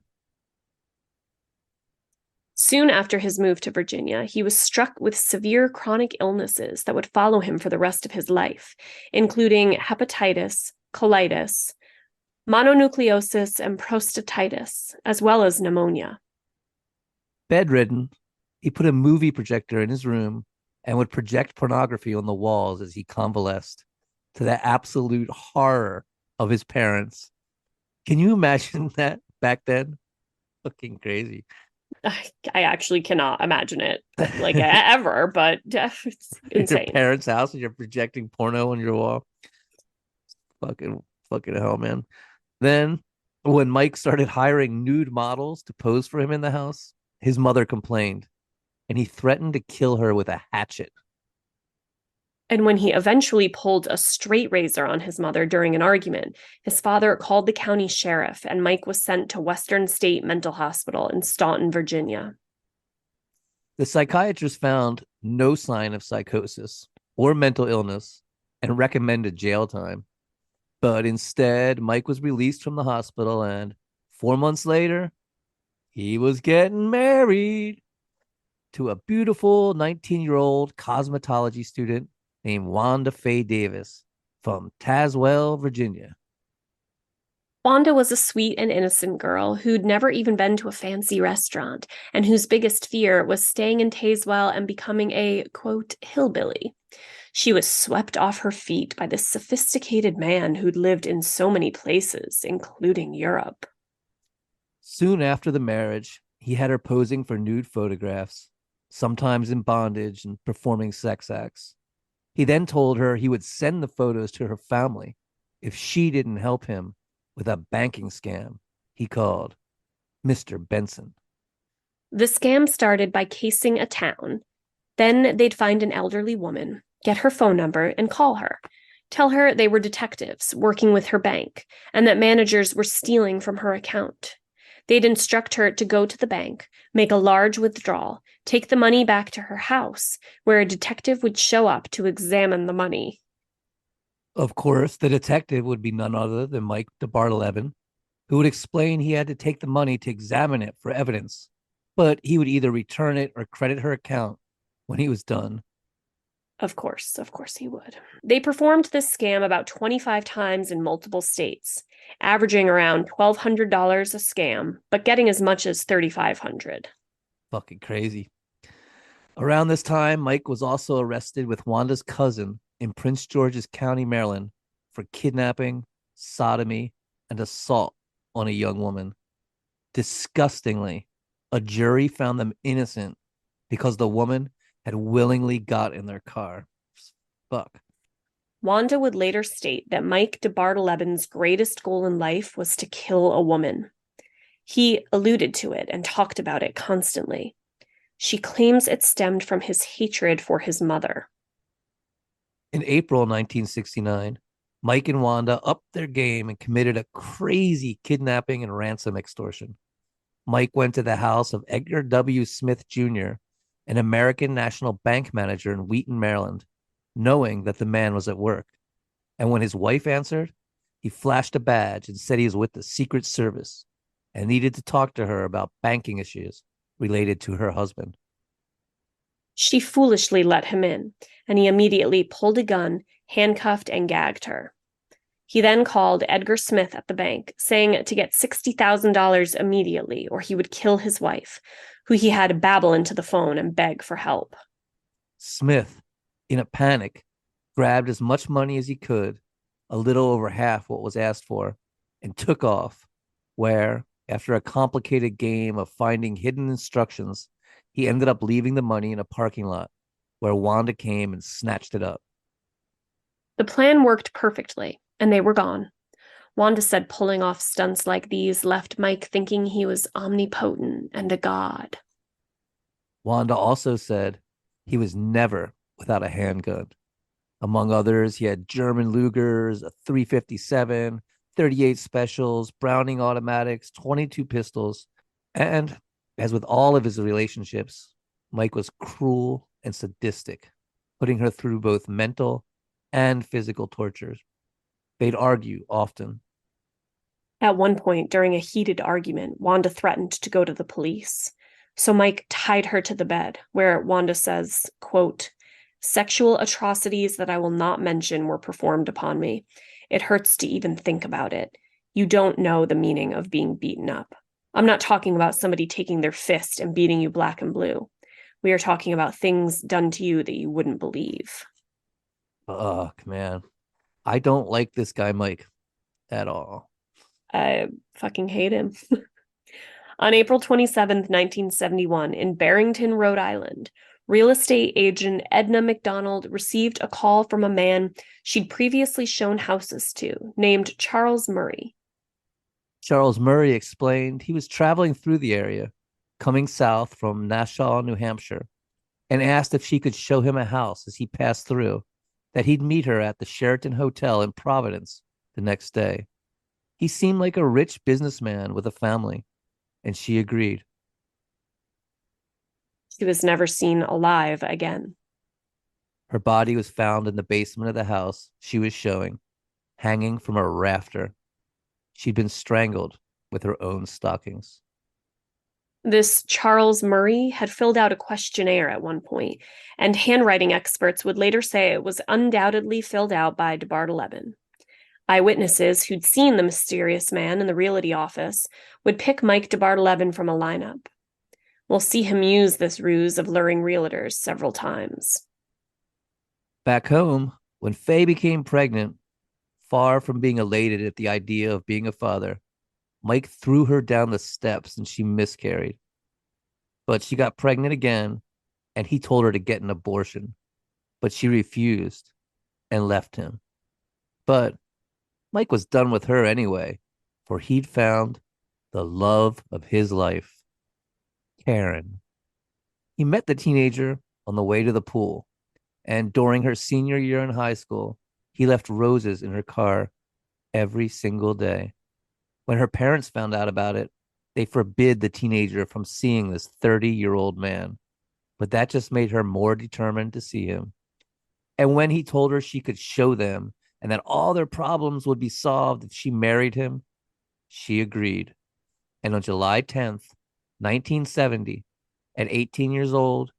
Soon after his move to Virginia, he was struck with severe chronic illnesses that would follow him for the rest of his life, including hepatitis, colitis, mononucleosis, and prostatitis, as well as pneumonia. Bedridden, he put a movie projector in his room and would project pornography on the walls as he convalesced, to the absolute horror of his parents. Can you imagine that back then? Fucking crazy. I actually cannot imagine it like ever, but it's insane. Your parents' house and you're projecting porno on your wall. Fucking hell, man. Then when Mike started hiring nude models to pose for him in the house, his mother complained and he threatened to kill her with a hatchet. And when he eventually pulled a straight razor on his mother during an argument, his father called the county sheriff, and Mike was sent to Western State Mental Hospital in Staunton, Virginia. The psychiatrist found no sign of psychosis or mental illness and recommended jail time. But instead, Mike was released from the hospital, and 4 months later, he was getting married to a beautiful 19-year-old cosmetology student named Wanda Faye Davis from Tazewell, Virginia. Wanda was a sweet and innocent girl who'd never even been to a fancy restaurant and whose biggest fear was staying in Tazewell and becoming a, quote, hillbilly. She was swept off her feet by this sophisticated man who'd lived in so many places, including Europe. Soon after the marriage, he had her posing for nude photographs, sometimes in bondage and performing sex acts. He then told her he would send the photos to her family if she didn't help him with a banking scam he called Mr. Benson. The scam started by casing a town. Then they'd find an elderly woman, get her phone number, and call her. Tell her they were detectives working with her bank and that managers were stealing from her account. They'd instruct her to go to the bank, make a large withdrawal, take the money back to her house, where a detective would show up to examine the money. Of course, the detective would be none other than Mike DeBardeleben, who would explain he had to take the money to examine it for evidence, but he would either return it or credit her account when he was done. Of course he would. They performed this scam about 25 times in multiple states, averaging around $1,200 a scam, but getting as much as $3,500. Fucking crazy. Around this time, Mike was also arrested with Wanda's cousin in Prince George's County, Maryland, for kidnapping, sodomy, and assault on a young woman. Disgustingly, a jury found them innocent because the woman had willingly got in their car. Fuck. Wanda would later state that Mike DeBardeleben's greatest goal in life was to kill a woman. He alluded to it and talked about it constantly. She claims it stemmed from his hatred for his mother. In April 1969, Mike and Wanda upped their game and committed a crazy kidnapping and ransom extortion. Mike went to the house of Edgar W. Smith Jr., an American National Bank manager in Wheaton, Maryland, knowing that the man was at work. And when his wife answered, he flashed a badge and said he was with the Secret Service and needed to talk to her about banking issues related to her husband. She foolishly let him in, and he immediately pulled a gun, handcuffed, and gagged her. He then called Edgar Smith at the bank, saying to get $60,000 immediately or he would kill his wife, who he had to babble into the phone and beg for help. Smith, in a panic, grabbed as much money as he could, a little over half what was asked for, and took off, where, after a complicated game of finding hidden instructions, he ended up leaving the money in a parking lot where Wanda came and snatched it up. The plan worked perfectly, and they were gone. Wanda said pulling off stunts like these left Mike thinking he was omnipotent and a god. Wanda also said he was never without a handgun. Among others, he had German Lugers, a 357, 38 specials, Browning automatics, 22 pistols, and as with all of his relationships, Mike was cruel and sadistic, putting her through both mental and physical tortures. They'd argue often. At one point, during a heated argument, Wanda threatened to go to the police. So Mike tied her to the bed, where Wanda says, quote, "Sexual atrocities that I will not mention were performed upon me. It hurts to even think about it. You don't know the meaning of being beaten up. I'm not talking about somebody taking their fist and beating you black and blue. We are talking about things done to you that you wouldn't believe." Fuck, man. I don't like this guy, Mike, at all. I fucking hate him. On April 27th, 1971, in Barrington, Rhode Island, real estate agent Edna McDonald received a call from a man she'd previously shown houses to, named Charles Murray. Charles Murray explained he was traveling through the area, coming south from Nassau, New Hampshire, and asked if she could show him a house as he passed through, that he'd meet her at the Sheraton Hotel in Providence the next day. He seemed like a rich businessman with a family, and she agreed. She was never seen alive again. Her body was found in the basement of the house she was showing, hanging from a rafter. She'd been strangled with her own stockings. This Charles Murray had filled out a questionnaire at one point, and handwriting experts would later say it was undoubtedly filled out by DeBardeleben. Eyewitnesses who'd seen the mysterious man in the realty office would pick Mike DeBardeleben from a lineup. We'll see him use this ruse of luring realtors several times. Back home, when Faye became pregnant, far from being elated at the idea of being a father, Mike threw her down the steps and she miscarried. But she got pregnant again, and he told her to get an abortion. But she refused and left him. But Mike was done with her anyway, for he'd found the love of his life, Karen. He met the teenager on the way to the pool, and during her senior year in high school, He left roses in her car every single day. When her parents found out about it, they forbid the teenager from seeing this 30-year-old man. But that just made her more determined to see him. And when he told her she could show them and that all their problems would be solved if she married him, she agreed. And on July 10th, 1970, at 18 years old,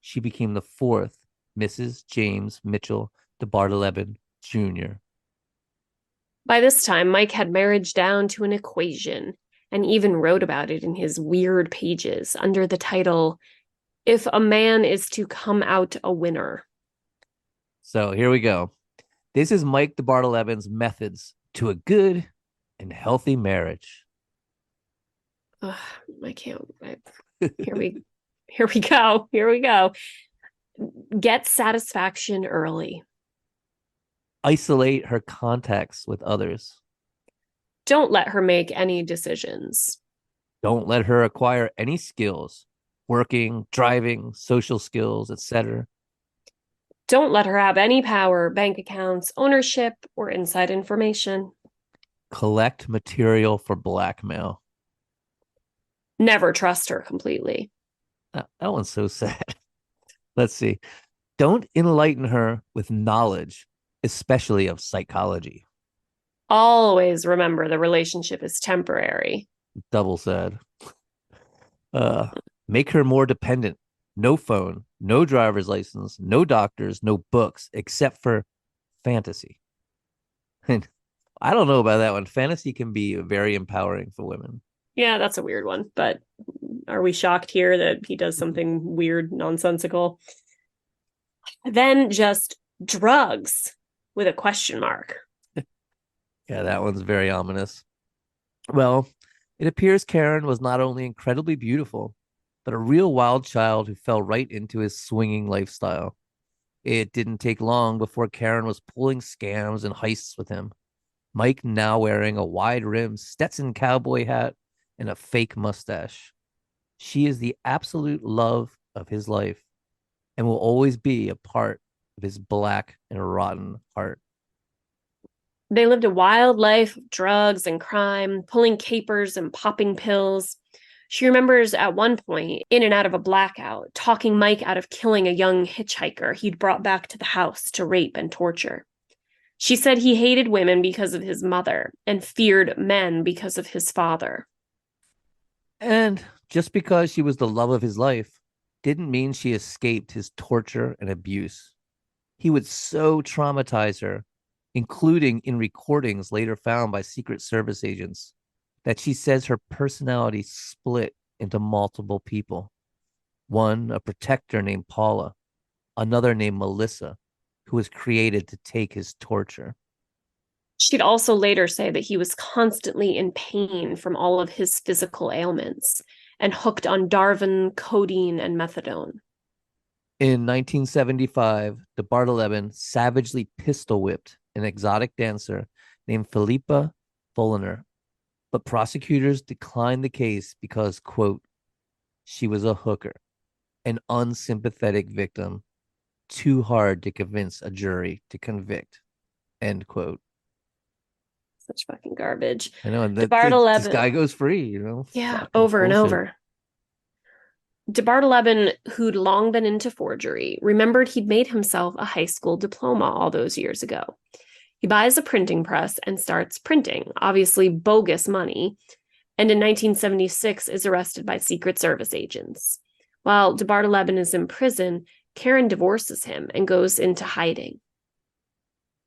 she became the fourth Mrs. James Mitchell DeBardeleben Jr. By this time, Mike had marriage down to an equation and even wrote about it in his weird pages under the title, "If a Man is to Come Out a Winner." So here we go. This is Mike DeBardeleben's methods to a good and healthy marriage. Ugh, I can't. Here we go. Here we go. Get satisfaction early. Isolate her contacts with others. Don't let her make any decisions. Don't let her acquire any skills, working, driving, social skills, etc. Don't let her have any power, bank accounts, ownership, or inside information. Collect material for blackmail. Never trust her completely. That one's so sad. Let's see. Don't enlighten her with knowledge, especially of psychology. Always remember the relationship is temporary. Double sad. Make her more dependent. No phone, no driver's license, no doctors, no books, except for fantasy. And I don't know about that one. Fantasy can be very empowering for women. Yeah, that's a weird one, but are we shocked here that he does something weird, nonsensical? Then just drugs with a question mark. Yeah, that one's very ominous. Well, it appears Karen was not only incredibly beautiful, but a real wild child who fell right into his swinging lifestyle. It didn't take long before Karen was pulling scams and heists with him. Mike now wearing a wide-rimmed Stetson cowboy hat and a fake mustache. She is the absolute love of his life and will always be a part of his black and rotten heart. They lived a wild life of drugs and crime, pulling capers and popping pills. She remembers at one point, in and out of a blackout, talking Mike out of killing a young hitchhiker he'd brought back to the house to rape and torture. She said he hated women because of his mother and feared men because of his father. And just because she was the love of his life didn't mean she escaped his torture and abuse. He would so traumatize her, including in recordings later found by Secret Service agents, that she says her personality split into multiple people. One, a protector named Paula, another named Melissa, who was created to take his torture. She'd also later say that he was constantly in pain from all of his physical ailments and hooked on Darvin, codeine, and methadone. In 1975, DeBardeleben savagely pistol whipped an exotic dancer named Philippa Folliner, but prosecutors declined the case because, quote, she was a hooker, an unsympathetic victim, too hard to convince a jury to convict, end quote. Such fucking garbage. I know, and DeBardeleben, this guy goes free, you know? yeah, Fucking over and bullshit. over. DeBardeleben, who'd long been into forgery, remembered he'd made himself a high school diploma all those years ago. He buys a printing press and starts printing, obviously bogus money, and in 1976 is arrested by Secret Service agents. While DeBardeleben is in prison, Karen divorces him and goes into hiding.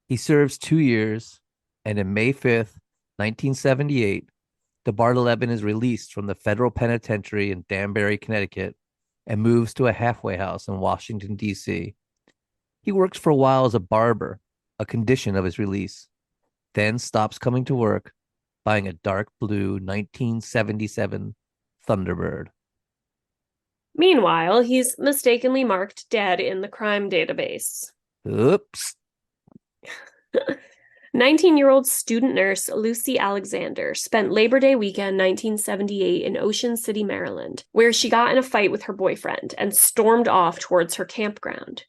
He serves 2 years, and in May 5th, 1978, DeBardeleben is released from the federal penitentiary in Danbury, Connecticut, and moves to a halfway house in Washington, D.C. He works for a while as a barber, a condition of his release, then stops coming to work, buying a dark blue 1977 Thunderbird. Meanwhile, he's mistakenly marked dead in the crime database. Oops. 19-year-old student nurse Lucy Alexander spent Labor Day weekend 1978 in Ocean City, Maryland, where she got in a fight with her boyfriend and stormed off towards her campground.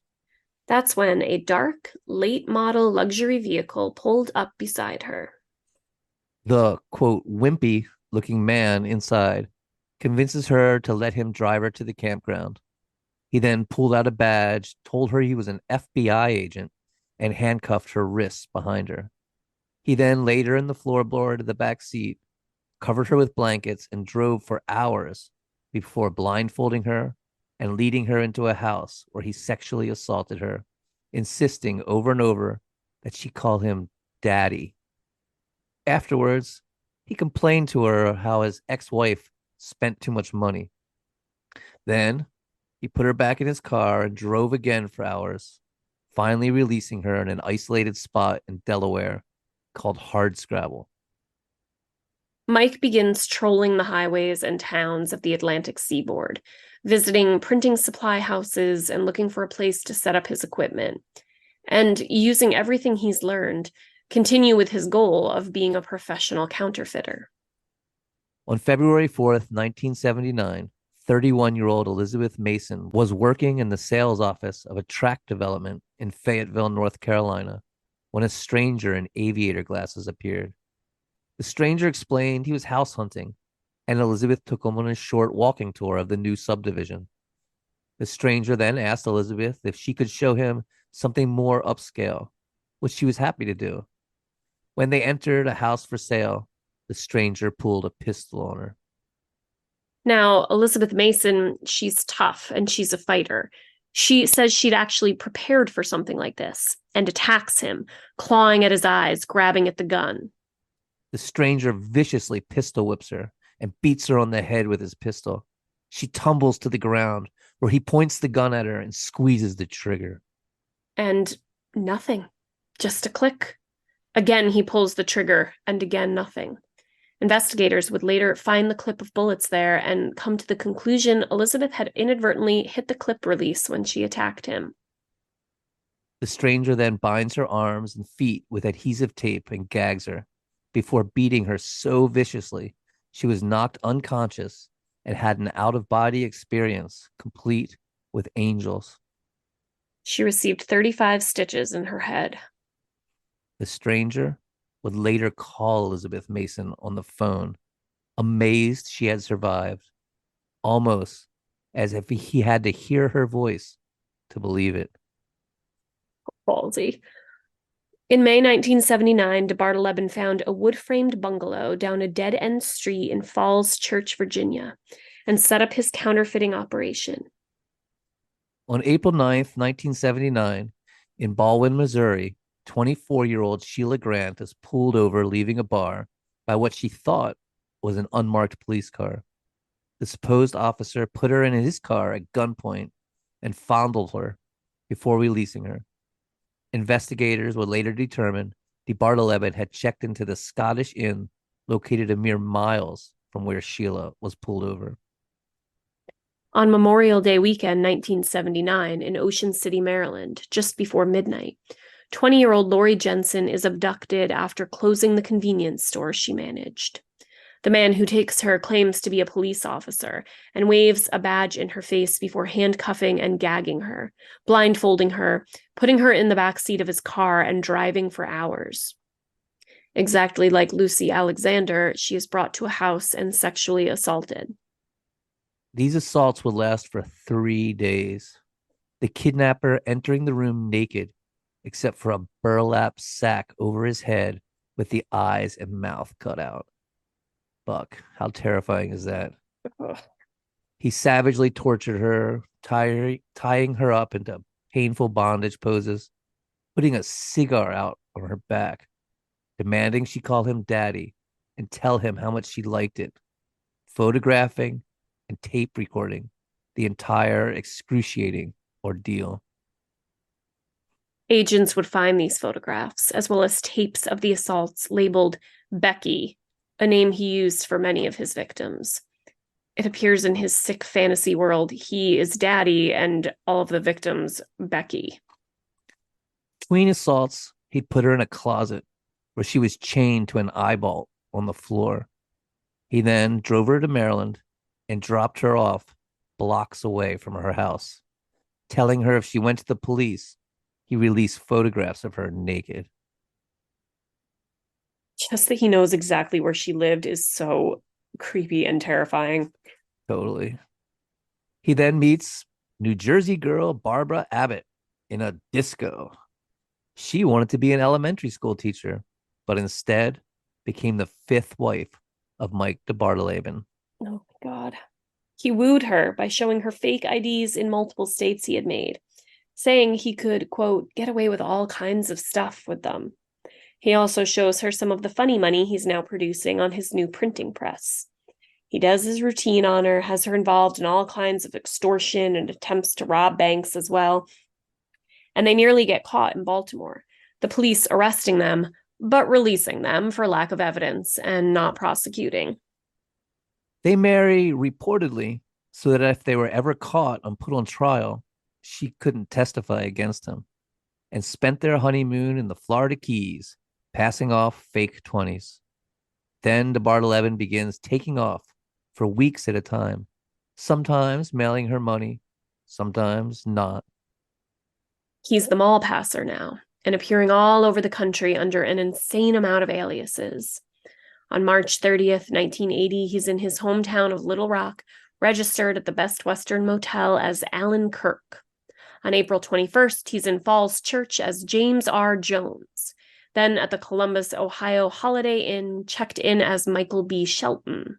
That's when a dark, late model luxury vehicle pulled up beside her. The quote, wimpy looking man inside convinces her to let him drive her to the campground. He then pulled out a badge, told her he was an FBI agent, and handcuffed her wrists behind her. He then laid her in the floorboard of the back seat, covered her with blankets, and drove for hours before blindfolding her and leading her into a house where he sexually assaulted her, insisting over and over that she call him daddy. Afterwards, he complained to her how his ex wife spent too much money. Then he put her back in his car and drove again for hours, finally releasing her in an isolated spot in Delaware called Hardscrabble. Mike begins trolling the highways and towns of the Atlantic seaboard, visiting printing supply houses and looking for a place to set up his equipment. And using everything he's learned, continue with his goal of being a professional counterfeiter. On February 4th, 1979, 31-year-old Elizabeth Mason was working in the sales office of a tract development in Fayetteville, North Carolina, when a stranger in aviator glasses appeared. The stranger explained he was house hunting, and Elizabeth took him on a short walking tour of the new subdivision. The stranger then asked Elizabeth if she could show him something more upscale, which she was happy to do. When they entered a house for sale, the stranger pulled a pistol on her. Now, Elizabeth Mason, she's tough and she's a fighter. She says she'd actually prepared for something like this and attacks him, clawing at his eyes, grabbing at the gun. The stranger viciously pistol whips her and beats her on the head with his pistol. She tumbles to the ground, where he points the gun at her and squeezes the trigger. And nothing, just a click. Again, he pulls the trigger, and again, nothing. Investigators would later find the clip of bullets there and come to the conclusion Elizabeth had inadvertently hit the clip release when she attacked him. The stranger then binds her arms and feet with adhesive tape and gags her before beating her so viciously she was knocked unconscious and had an out-of-body experience complete with angels. She received 35 stitches in her head. The stranger would later call Elizabeth Mason on the phone, amazed she had survived, almost as if he had to hear her voice to believe it. Ballsy. In May 1979, DeBardeleben found a wood-framed bungalow down a dead-end street in Falls Church, Virginia, and set up his counterfeiting operation. On April 9th, 1979, in Baldwin, Missouri, 24-year-old Sheila Grant is pulled over leaving a bar by what she thought was an unmarked police car. The supposed officer put her in his car at gunpoint and fondled her before releasing her. Investigators would later determine DeBardeleben had checked into the Scottish Inn located a mere miles from where Sheila was pulled over. On Memorial Day weekend 1979 in Ocean City, Maryland, just before midnight, 20-year-old Lori Jensen is abducted after closing the convenience store she managed. The man who takes her claims to be a police officer and waves a badge in her face before handcuffing and gagging her, blindfolding her, putting her in the back seat of his car, and driving for hours. Exactly like Lucy Alexander, she is brought to a house and sexually assaulted. These assaults would last for 3 days. The kidnapper entering the room naked, except for a burlap sack over his head with the eyes and mouth cut out. Fuck, how terrifying is that? Ugh. He savagely tortured her, tying her up into painful bondage poses, putting a cigar out on her back, demanding she call him daddy and tell him how much she liked it, photographing and tape recording the entire excruciating ordeal. Agents would find these photographs, as well as tapes of the assaults labeled Becky, a name he used for many of his victims. It appears in his sick fantasy world he is daddy and all of the victims Becky. Between assaults, he'd put her in a closet where she was chained to an eyebolt on the floor. He then drove her to Maryland and dropped her off blocks away from her house, telling her if she went to the police, He released photographs of her naked. Just that he knows exactly where she lived is so creepy and terrifying. Totally. He then meets New Jersey girl Barbara Abbott in a disco. She wanted to be an elementary school teacher, but instead became the fifth wife of Mike DeBardeleben. Oh my God. He wooed her by showing her fake IDs in multiple states he had made, saying he could, quote, get away with all kinds of stuff with them. He also shows her some of the funny money he's now producing on his new printing press. He does his routine on her, has her involved in all kinds of extortion and attempts to rob banks as well. And they nearly get caught in Baltimore, the police arresting them, but releasing them for lack of evidence and not prosecuting. They marry reportedly so that if they were ever caught and put on trial, she couldn't testify against him, and spent their honeymoon in the Florida Keys, passing off fake 20s. Then DeBardeleben begins taking off for weeks at a time, sometimes mailing her money, sometimes not. He's the mall passer now and appearing all over the country under an insane amount of aliases. On March 30th, 1980, he's in his hometown of Little Rock, registered at the Best Western Motel as Alan Kirk. On April 21st, he's in Falls Church as James R. Jones. Then at the Columbus, Ohio Holiday Inn, checked in as Michael B. Shelton.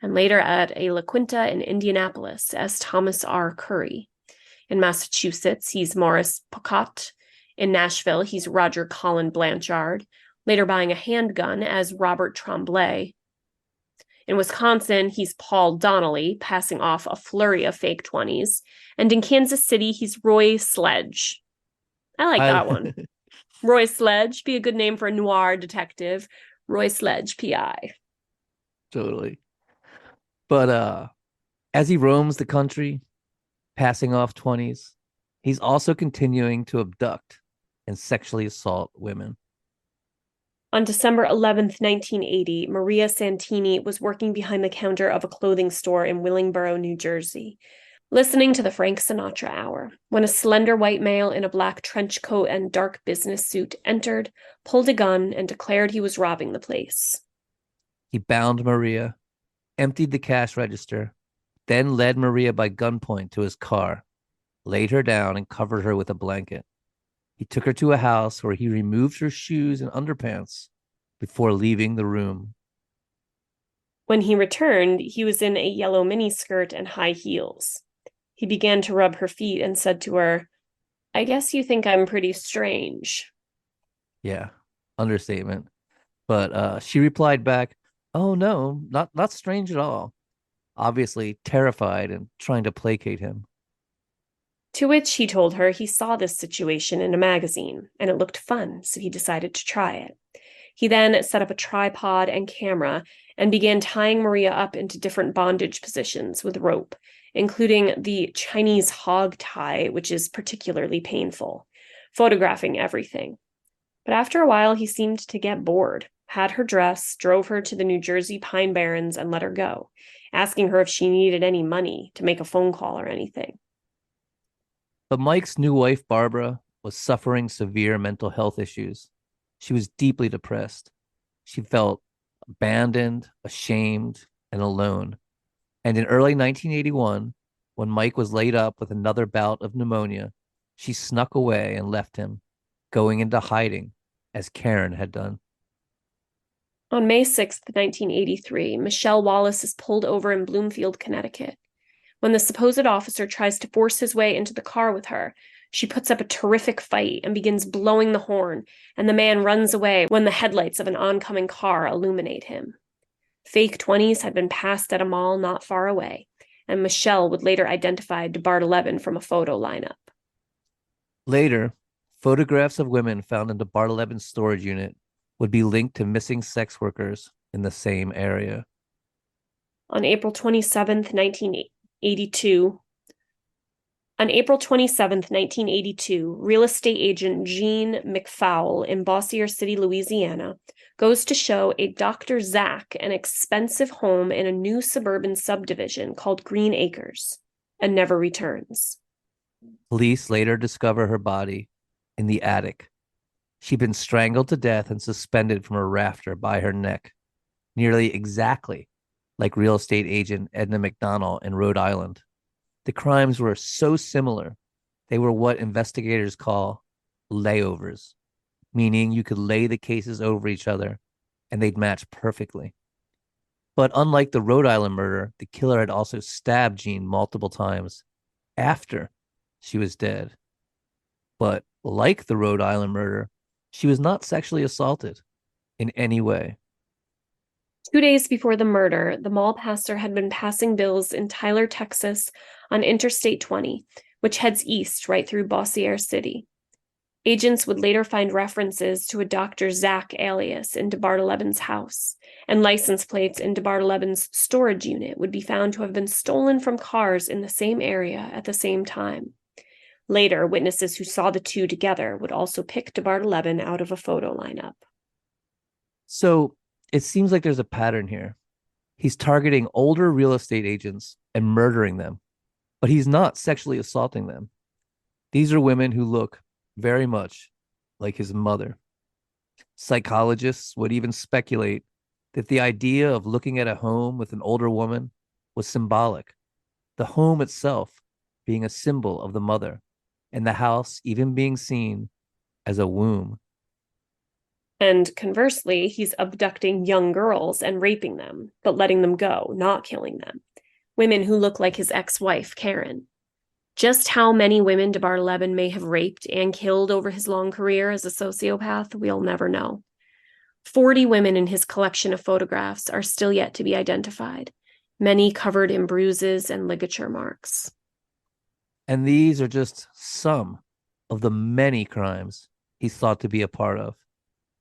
And later at a La Quinta in Indianapolis as Thomas R. Curry. In Massachusetts, he's Morris Pocott. In Nashville, he's Roger Colin Blanchard, later buying a handgun as Robert Tremblay. In Wisconsin, he's Paul Donnelly, passing off a flurry of fake 20s. And in Kansas City, he's Roy Sledge. I like that one. Roy Sledge, be a good name for a noir detective. Roy Sledge, PI. Totally. But as he roams the country, passing off 20s, he's also continuing to abduct and sexually assault women. On December 11th, 1980, Maria Santini was working behind the counter of a clothing store in Willingboro, New Jersey, listening to the Frank Sinatra Hour, when a slender white male in a black trench coat and dark business suit entered, pulled a gun, and declared he was robbing the place. He bound Maria, emptied the cash register, then led Maria by gunpoint to his car, laid her down, and covered her with a blanket. He took her to a house where he removed her shoes and underpants before leaving the room. When he returned, he was in a yellow miniskirt and high heels. He began to rub her feet and said to her, I guess you think I'm pretty strange. Yeah, understatement. But she replied back, oh no, not strange at all. Obviously terrified and trying to placate him. To which he told her he saw this situation in a magazine, and it looked fun, so he decided to try it. He then set up a tripod and camera and began tying Maria up into different bondage positions with rope, including the Chinese hog tie, which is particularly painful, photographing everything. But after a while, he seemed to get bored, had her dress, drove her to the New Jersey Pine Barrens, and let her go, asking her if she needed any money to make a phone call or anything. But Mike's new wife, Barbara, was suffering severe mental health issues. She was deeply depressed. She felt abandoned, ashamed, and alone. And in early 1981, when Mike was laid up with another bout of pneumonia, she snuck away and left him, going into hiding, as Karen had done. On May 6th, 1983, Michelle Wallace is pulled over in Bloomfield, Connecticut. When the supposed officer tries to force his way into the car with her, she puts up a terrific fight and begins blowing the horn, and the man runs away when the headlights of an oncoming car illuminate him. Fake 20s had been passed at a mall not far away, and Michelle would later identify DeBardeleben from a photo lineup. Later, photographs of women found in DeBardeleben's storage unit would be linked to missing sex workers in the same area. On April 27th, 1982, real estate agent Jean McFowle in Bossier City, Louisiana, goes to show a Dr. Zach an expensive home in a new suburban subdivision called Green Acres, and never returns. Police later discover her body in the attic. She'd been strangled to death and suspended from a rafter by her neck, nearly exactly like real estate agent Edna McDonald in Rhode Island. The crimes were so similar, they were what investigators call layovers, meaning you could lay the cases over each other and they'd match perfectly. But unlike the Rhode Island murder, the killer had also stabbed Jean multiple times after she was dead. But like the Rhode Island murder, she was not sexually assaulted in any way. 2 days before the murder, the mall passer had been passing bills in Tyler, Texas on Interstate 20, which heads east right through Bossier City. Agents would later find references to a Dr. Zach alias in DeBardeleben's house, and license plates in DeBardeleben's storage unit would be found to have been stolen from cars in the same area at the same time. Later, witnesses who saw the two together would also pick DeBardeleben out of a photo lineup. So it seems like there's a pattern here. He's targeting older real estate agents and murdering them, but he's not sexually assaulting them. These are women who look very much like his mother. Psychologists would even speculate that the idea of looking at a home with an older woman was symbolic, the home itself being a symbol of the mother, and the house even being seen as a womb. And conversely, he's abducting young girls and raping them, but letting them go, not killing them. Women who look like his ex-wife, Karen. Just how many women DeBardeleben may have raped and killed over his long career as a sociopath, we'll never know. 40 women in his collection of photographs are still yet to be identified, many covered in bruises and ligature marks. And these are just some of the many crimes he's thought to be a part of.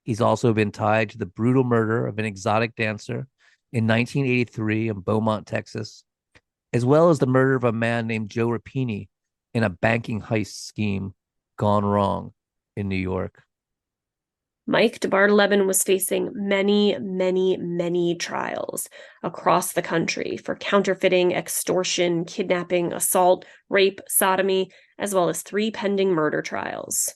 He's also been tied to the brutal murder of an exotic dancer in 1983 in Beaumont, Texas, as well as the murder of a man named Joe Rapini in a banking heist scheme gone wrong in New York. Mike DeBardeleben was facing many trials across the country for counterfeiting, extortion, kidnapping, assault, rape, sodomy, as well as 3 pending murder trials.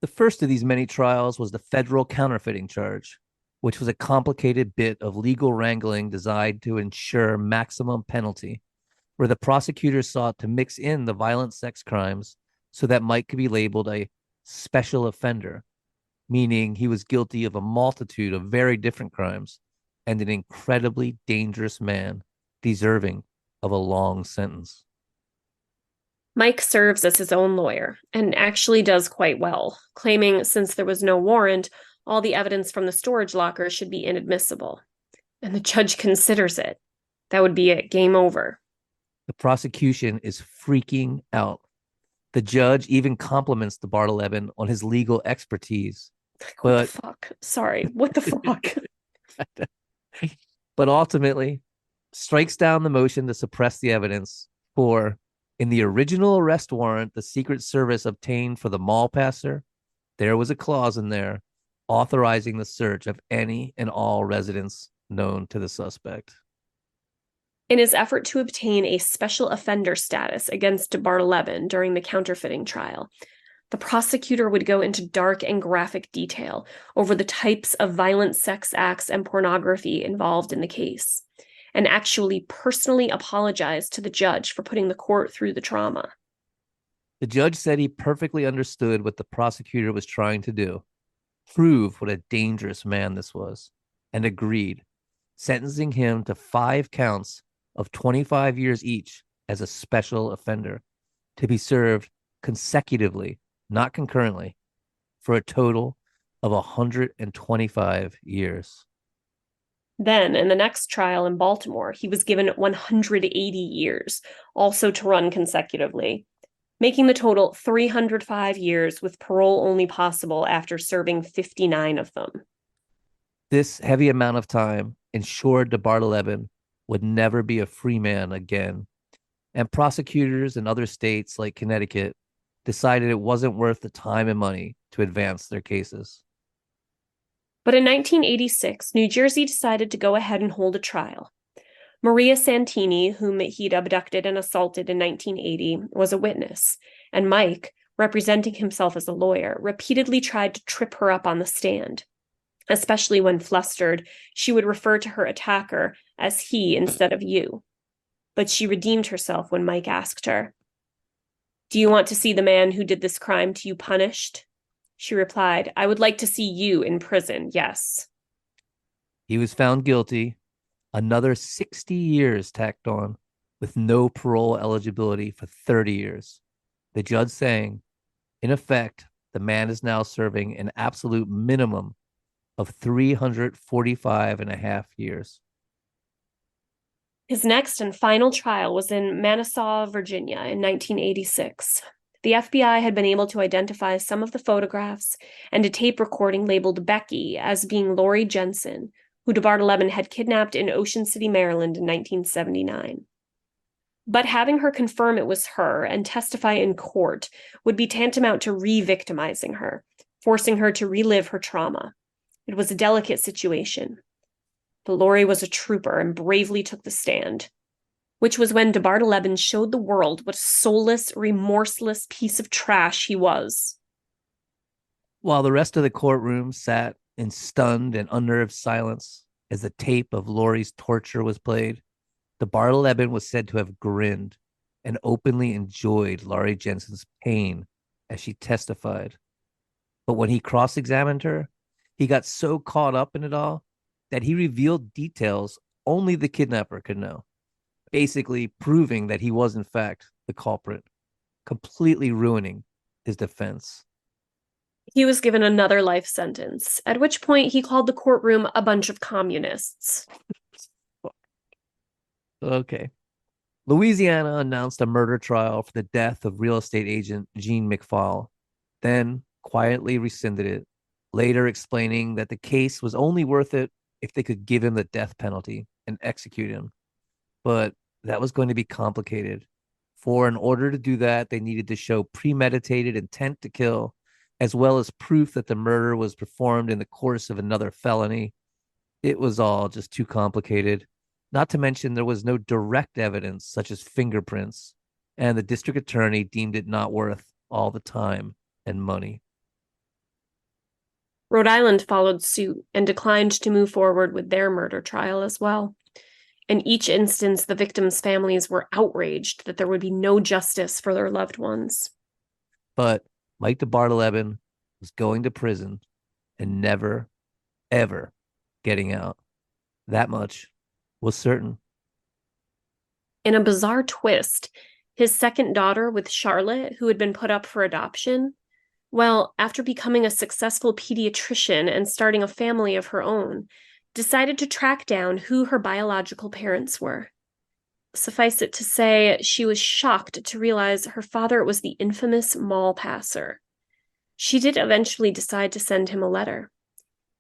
The first of these many trials was the federal counterfeiting charge, which was a complicated bit of legal wrangling designed to ensure maximum penalty, where the prosecutors sought to mix in the violent sex crimes so that Mike could be labeled a special offender, meaning he was guilty of a multitude of very different crimes and an incredibly dangerous man deserving of a long sentence. Mike serves as his own lawyer and actually does quite well, claiming since there was no warrant, all the evidence from the storage locker should be inadmissible. And the judge considers it. That would be it, game over. The prosecution is freaking out. The judge even compliments DeBardeleben on his legal expertise. Like, what the fuck? Sorry, what the fuck? But ultimately strikes down the motion to suppress the evidence for, in the original arrest warrant the Secret Service obtained for the mall passer, there was a clause in there authorizing the search of any and all residents known to the suspect. In his effort to obtain a special offender status against DeBardeleben during the counterfeiting trial, the prosecutor would go into dark and graphic detail over the types of violent sex acts and pornography involved in the case, and actually personally apologized to the judge for putting the court through the trauma. The judge said he perfectly understood what the prosecutor was trying to do, prove what a dangerous man this was, and agreed, sentencing him to 5 counts of 25 years each as a special offender, to be served consecutively, not concurrently, for a total of 125 years. Then, in the next trial in Baltimore, he was given 180 years, also to run consecutively, making the total 305 years with parole only possible after serving 59 of them. This heavy amount of time ensured DeBardeleben would never be a free man again, and prosecutors in other states like Connecticut decided it wasn't worth the time and money to advance their cases. But in 1986, New Jersey decided to go ahead and hold a trial. Maria Santini, whom he'd abducted and assaulted in 1980, was a witness, and Mike representing himself as a lawyer, repeatedly tried to trip her up on the stand. Especially when flustered, she would refer to her attacker as he instead of you. But she redeemed herself when Mike asked her, "Do you want to see the man who did this crime to you punished?" She replied, "I would like to see you in prison, yes." He was found guilty, another 60 years tacked on, with no parole eligibility for 30 years. The judge saying, in effect, the man is now serving an absolute minimum of 345 and a half years. His next and final trial was in Manassaw, Virginia in 1986. The FBI had been able to identify some of the photographs and a tape recording labeled Becky as being Lori Jensen, who DeBardeleben had kidnapped in Ocean City, Maryland in 1979. But having her confirm it was her and testify in court would be tantamount to re-victimizing her, forcing her to relive her trauma. It was a delicate situation. But Lori was a trooper and bravely took the stand, which was when DeBardeleben showed the world what a soulless, remorseless piece of trash he was. While the rest of the courtroom sat in stunned and unnerved silence as the tape of Lori's torture was played, DeBardeleben was said to have grinned and openly enjoyed Lori Jensen's pain as she testified. But when he cross-examined her, he got so caught up in it all that he revealed details only the kidnapper could know, basically proving that he was in fact the culprit, completely ruining his defense. He was given another life sentence, at which point he called the courtroom a bunch of communists. Okay. Louisiana announced a murder trial for the death of real estate agent Gene McFall, then quietly rescinded it, later explaining that the case was only worth it if they could give him the death penalty and execute him. But that was going to be complicated. For in order to do that, they needed to show premeditated intent to kill, as well as proof that the murder was performed in the course of another felony. It was all just too complicated. Not to mention, there was no direct evidence, such as fingerprints, and the district attorney deemed it not worth all the time and money. Rhode Island followed suit and declined to move forward with their murder trial as well. In each instance, the victims' families were outraged that there would be no justice for their loved ones. But Mike DeBardeleben was going to prison and never, ever getting out. That much was certain. In a bizarre twist, his second daughter with Charlotte, who had been put up for adoption, well, after becoming a successful pediatrician and starting a family of her own, decided to track down who her biological parents were. Suffice it to say, she was shocked to realize her father was the infamous mall passer. She did eventually decide to send him a letter.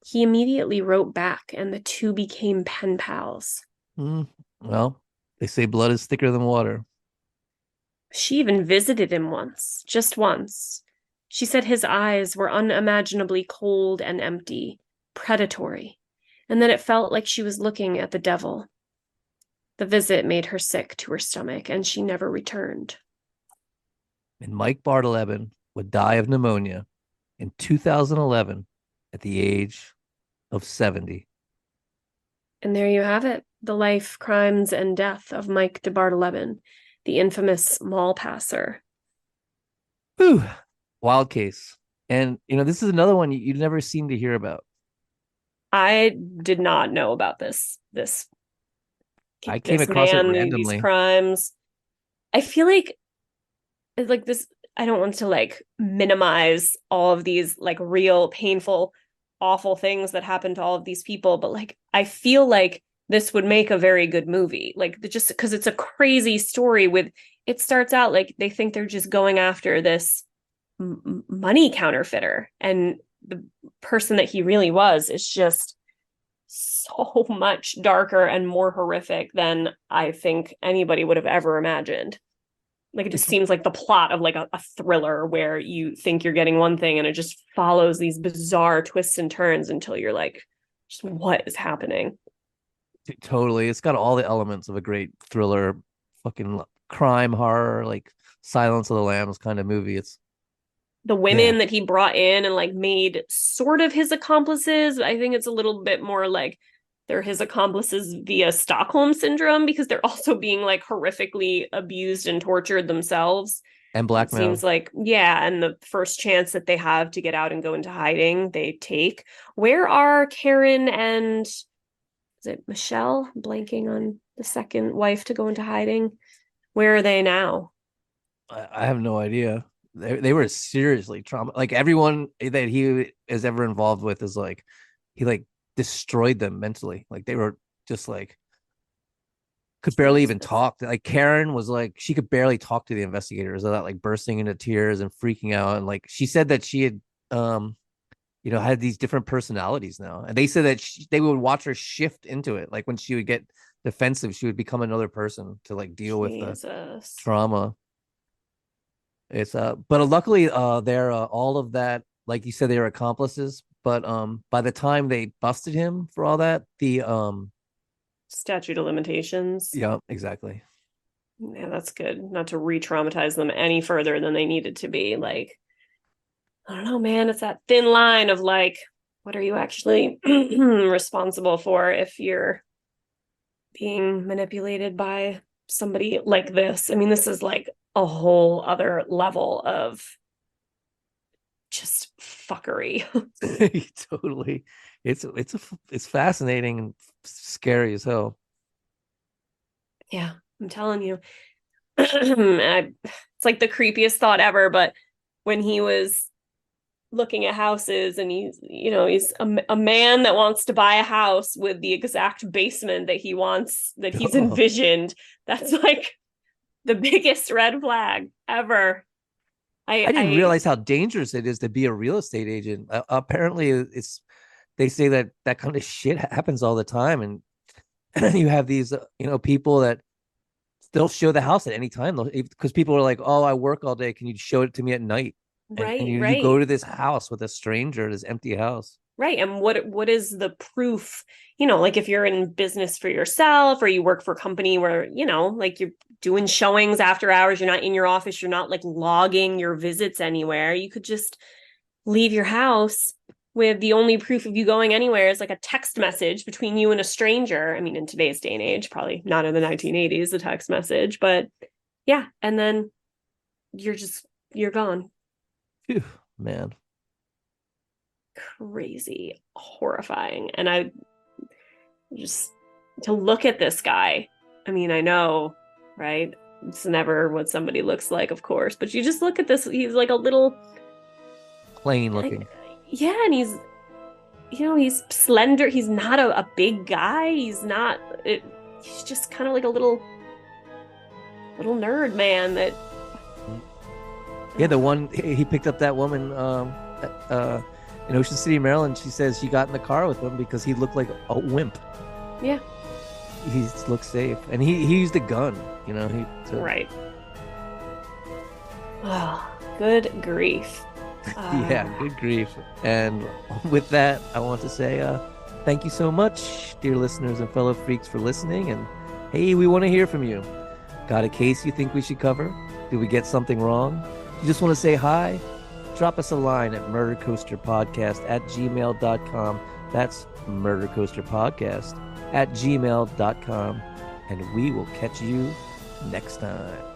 He immediately wrote back, and the two became pen pals. Well, they say blood is thicker than water. She even visited him once, just once. She said his eyes were unimaginably cold and empty, predatory, and that it felt like she was looking at the devil. The visit made her sick to her stomach, and she never returned. And Mike Bardeleben would die of pneumonia in 2011 at the age of 70. And there you have it, the life, crimes, and death of Mike DeBardeleben, the infamous mall passer. Whew. Wild case. And, this is another one you never seem to hear about. I did not know about this I came across it randomly. These crimes. I feel like this, I don't want to minimize all of these real painful, awful things that happen to all of these people, but I feel like this would make a very good movie. Just because it's a crazy story it starts out they think they're just going after this money counterfeiter, and the person that he really was is just so much darker and more horrific than I think anybody would have ever imagined. It just seems like the plot of a thriller where you think you're getting one thing and it just follows these bizarre twists and turns until you're just what is happening? Totally. It's got all the elements of a great thriller, fucking crime horror, Silence of the Lambs kind of movie. It's the women that he brought in and like made sort of his accomplices. I think it's a little bit more like they're his accomplices via Stockholm syndrome because they're also being like horrifically abused and tortured themselves. And It blackmail. seems like, yeah, and the first chance that they have to get out and go into hiding, they take. Where are Karen and is it Michelle? Blanking on the second wife to go into hiding. Where are they now? I have no idea. They were seriously trauma. Like everyone that he is ever involved with is like he like destroyed them mentally. Like they were just like could barely even talk. Like Karen was like she could barely talk to the investigators without like bursting into tears and freaking out. And like she said that she had had these different personalities now. And they said that they would watch her shift into it. Like when she would get defensive, she would become another person to like deal with the trauma. It's but luckily they're all of that, like you said, they were accomplices. But by the time they busted him for all that, the statute of limitations. Yeah, exactly. Yeah, that's good. Not to re-traumatize them any further than they needed to be. Like, I don't know, man. It's that thin line of like, what are you actually responsible for if you're being manipulated by somebody like this? I mean, this is like a whole other level of just fuckery. Totally. It's fascinating and scary as hell. Yeah, I'm telling you. It's like the creepiest thought ever, but when he was looking at houses and he's a man that wants to buy a house with the exact basement that he's envisioned, that's like the biggest red flag ever. I didn't realize how dangerous it is to be a real estate agent. Apparently they say that kind of shit happens all the time. And you have these, people that they'll show the house at any time because people are like, oh, I work all day. Can you show it to me at night? And you go to this house with a stranger, this empty house. Right. And what is the proof? Like if you're in business for yourself or you work for a company where, like you're doing showings after hours, you're not in your office, you're not like logging your visits anywhere. You could just leave your house with the only proof of you going anywhere is like a text message between you and a stranger. I mean, in today's day and age, probably not in the 1980s, the text message, but yeah. And then you're gone. Phew, man. Crazy, horrifying. And I just to look at this guy, I mean, I know, right? It's never what somebody looks like, of course, but you just look at this, he's like a little plain looking. Yeah, and he's he's slender, he's not a big guy, he's just kind of like a little nerd man that the one he picked up that woman in Ocean City, Maryland. She says she got in the car with him because he looked like a wimp. Yeah, he looked safe, and he used a gun. Right. Oh, good grief. Yeah, good grief. And with that, I want to say thank you so much, dear listeners and fellow freaks, for listening. And hey, we want to hear from you. Got a case you think we should cover? Did we get something wrong? You just want to say hi? Drop us a line at murdercoasterpodcast@gmail.com. That's murdercoasterpodcast@gmail.com. And we will catch you next time.